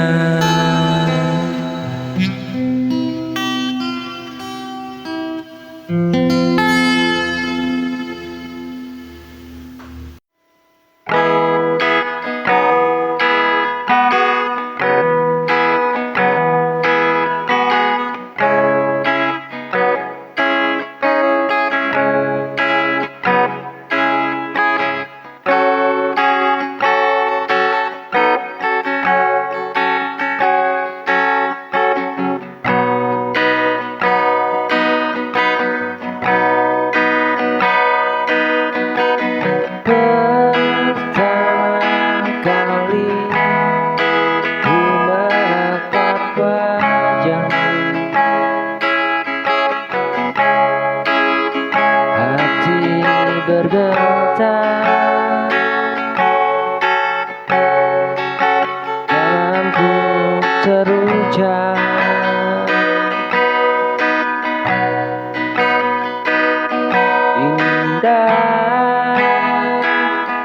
Bergetar dalamku terucap, indah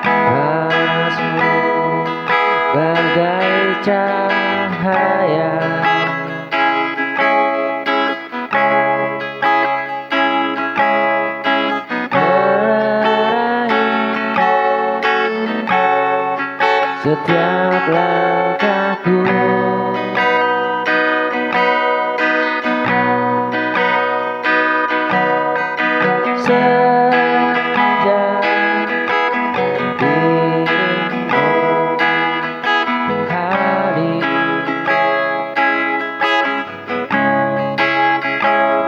parasmu bagai cahaya. Setiap langkahku sejak dirimu hadir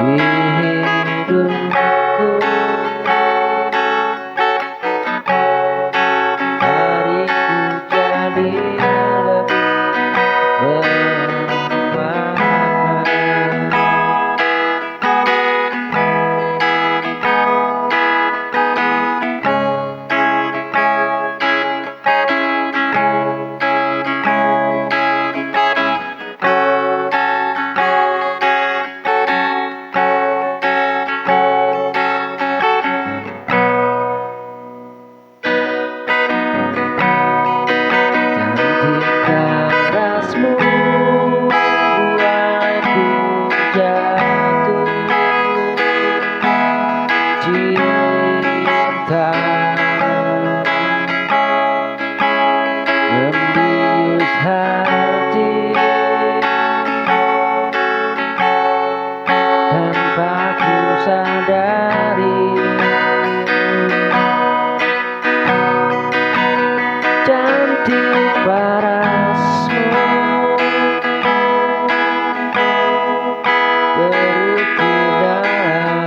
di hidupku. titik parasmu terukir dalam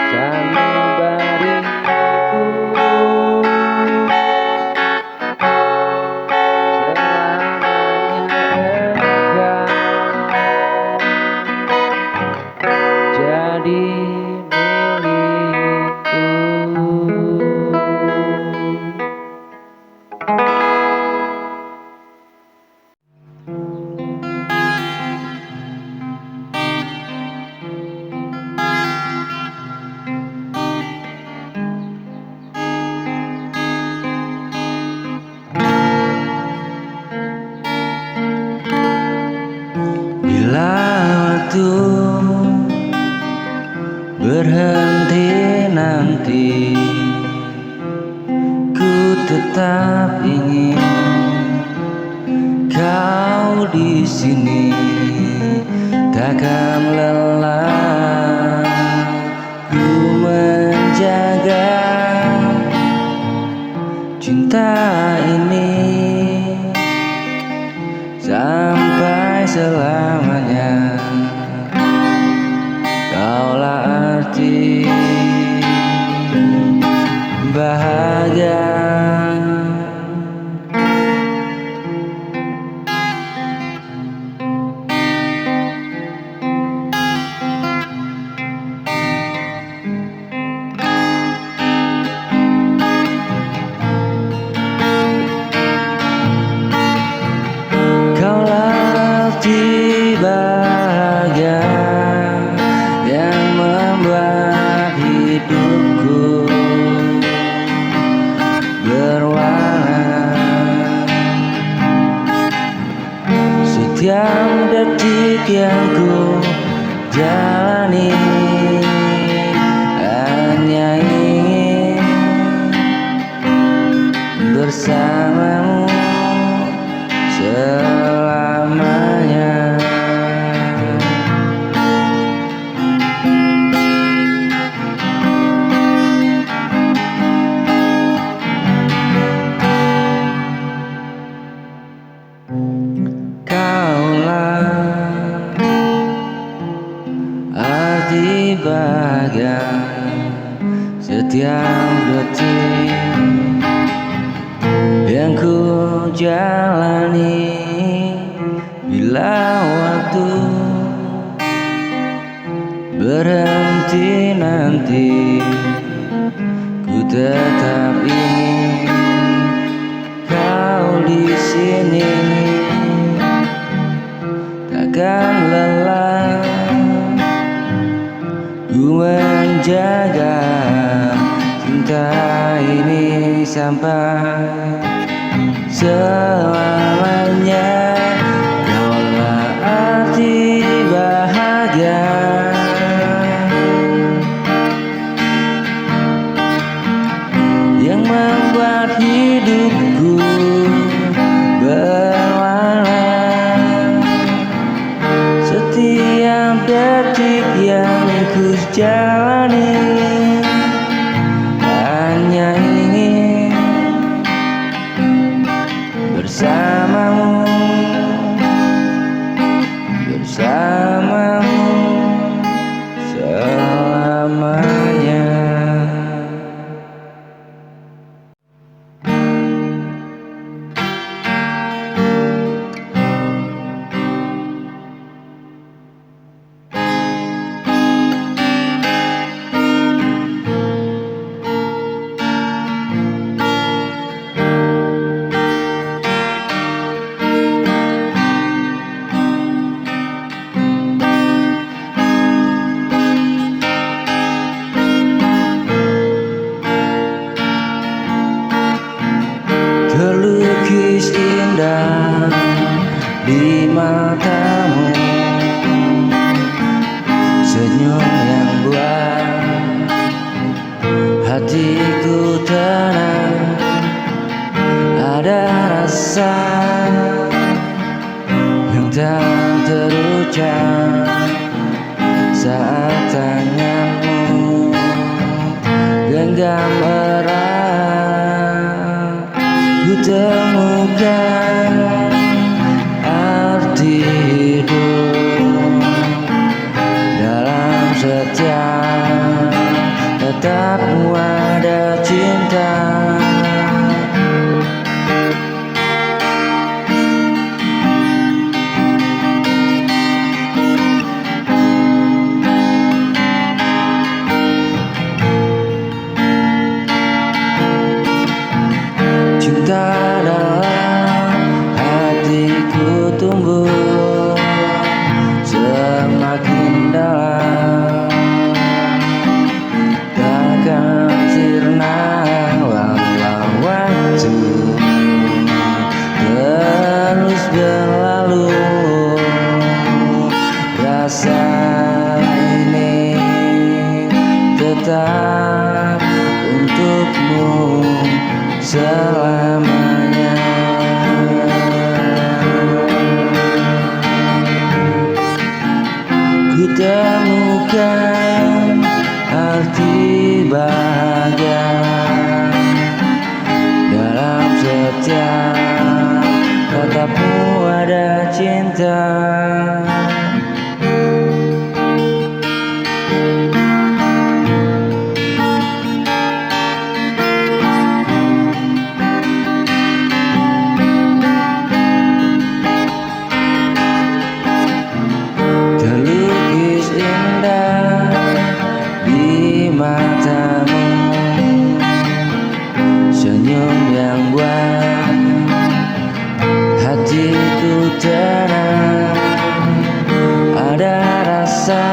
sanubariku, selamanya engkau jadi bila waktu berhenti nanti, ku tetap ingin kau di sini, takkan lelah ku menjaga cinta ini sampai selamanya. Kaulah arti bahagia. Kaulah arti bahagia yang membuat hidupku berwarna. Setiap detik yang ku jalani hanya ingin bersamamu selamanya. Kaulah arti bahagia setiap detik yang ku jalani. Bila waktu berhenti nanti, ku tetap ingin kau di sini, takkan lelah ku menjaga cinta ini sampai selamanya. Kaulah arti bahagia yang membuat hidupku berwarna. Setiap detik yang ku jalani hanya ingin bersamamu, bersamamu selamanya. Terlukis indah di matamu, senyum yang buat hatiku tenang. Ada rasa yang tak terucap saat tanganmu genggam erat, ku temukan arti hidup dalam setiap tetapmu ada cinta. Cinta dalam hatiku tumbuh semakin dalam, takkan sirna walau waktu terus berlalu. Rasa ini tetap untukmu selamanya. Ku temukan arti bahagia dalam setiap tatapmu ada cinta. Terlukis indah di matamu, senyum yang buat hatiku tenang. Ada rasa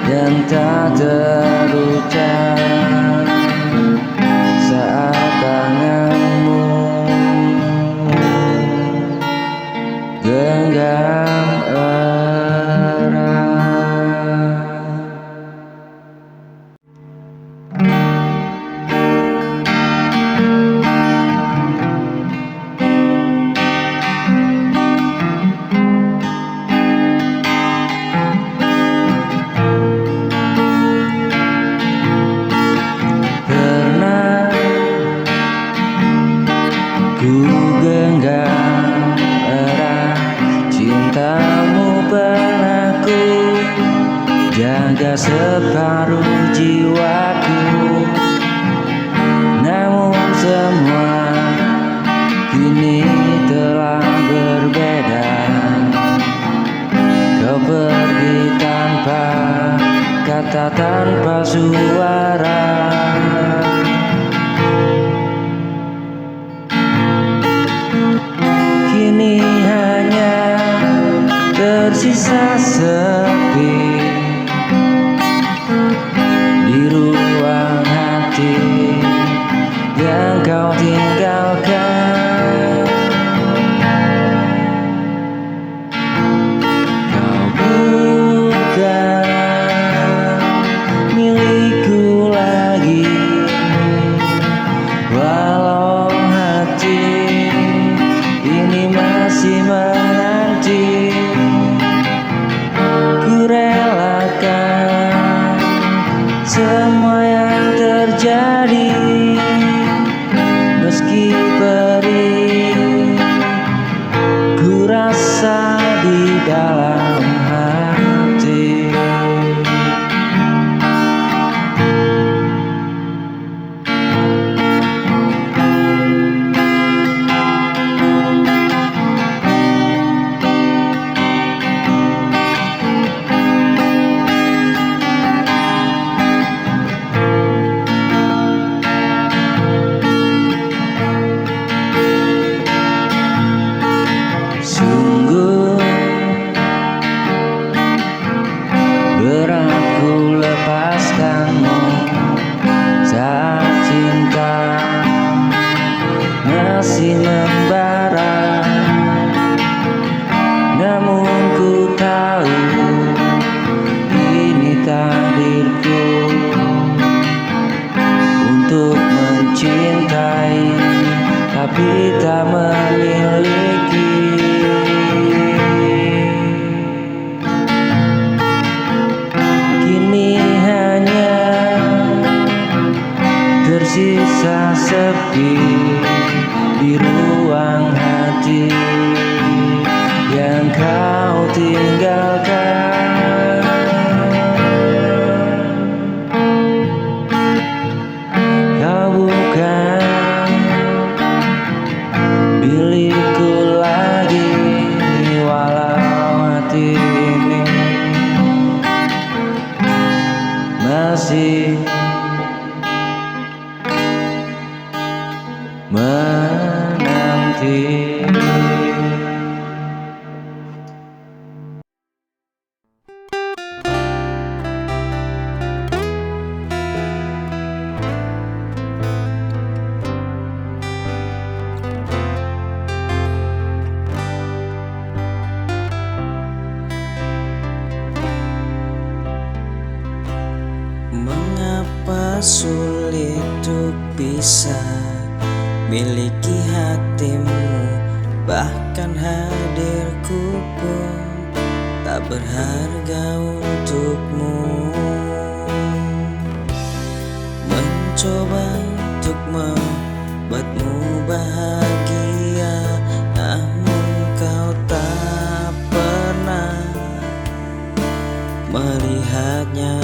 yang tak terucap saat tanganmu genggam erat. Pernah ku genggam erat cintamu, pernah ku jaga separuh jiwaku. Namun semua kini telah berbeda. Kau pergi tanpa kata, tanpa suara. Kini hanya tersisa sepi di ruang hati yang kau tinggalkan. Kau bukan milikku lagi, walau hati ini masih menanti. Ku relakan semua yang terjadi, meski perih ku rasa di dalam hati. Sungguh berat ku lepaskanmu saat cinta masih membara. Namun ku tahu ini takdirku untuk mencintai, tapi tak memiliki. Kini hanya tersisa sepi di ruang hati yang kau tinggalkan. Kau bukan milikku lagi, walau hati ini masih menanti. Mengapa sulit untuk bisa miliki hatimu, bahkan hadirku pun tak berharga untukmu. Mencoba untuk membuatmu bahagia, namun kau tak pernah melihatnya.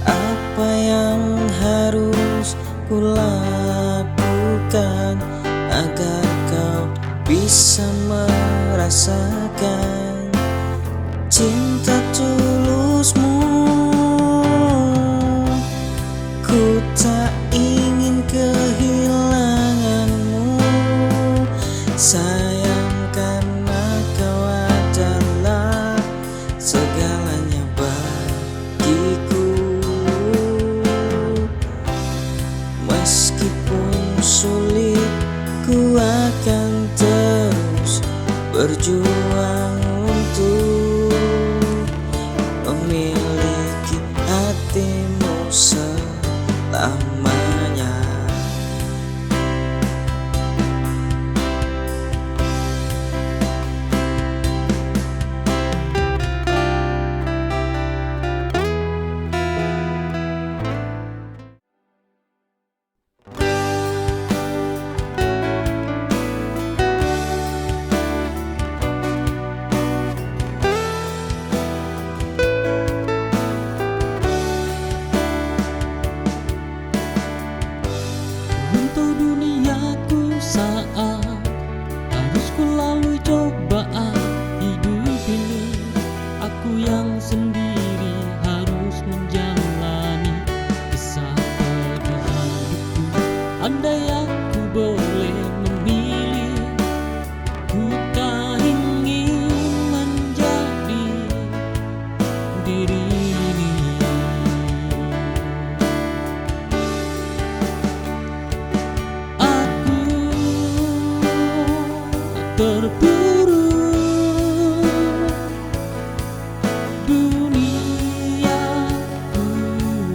Apa yang harus kulakukan agar kau bisa merasakan cinta tulusmu? Ku tak ingin kehilanganmu, sayang, karena kau adalah segalanya bagiku. Meskipun sulit, ku akan terus berjuang untuk memiliki hatimu selamanya. Untuk duniaku saat harus ku lalui cobaan hidup ini, aku yang sendiri harus menjalani kisah pedih hidupku. Andai aku boleh memilih, ku tak ingin menjadi diri ini. Terpuruk duniaku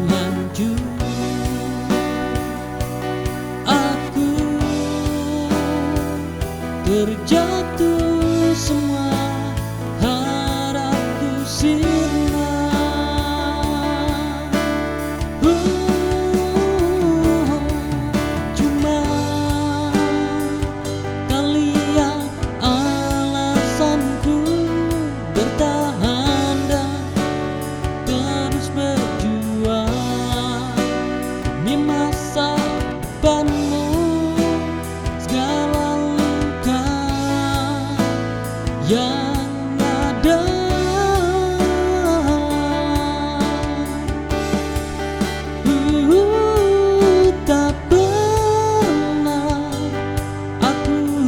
hancur, aku terjatuh, semua harapku sirna. Cuma kalian alasanku bertahan dan terus berjuang di masa depanmu. Segala luka yang ada, tak pernah aku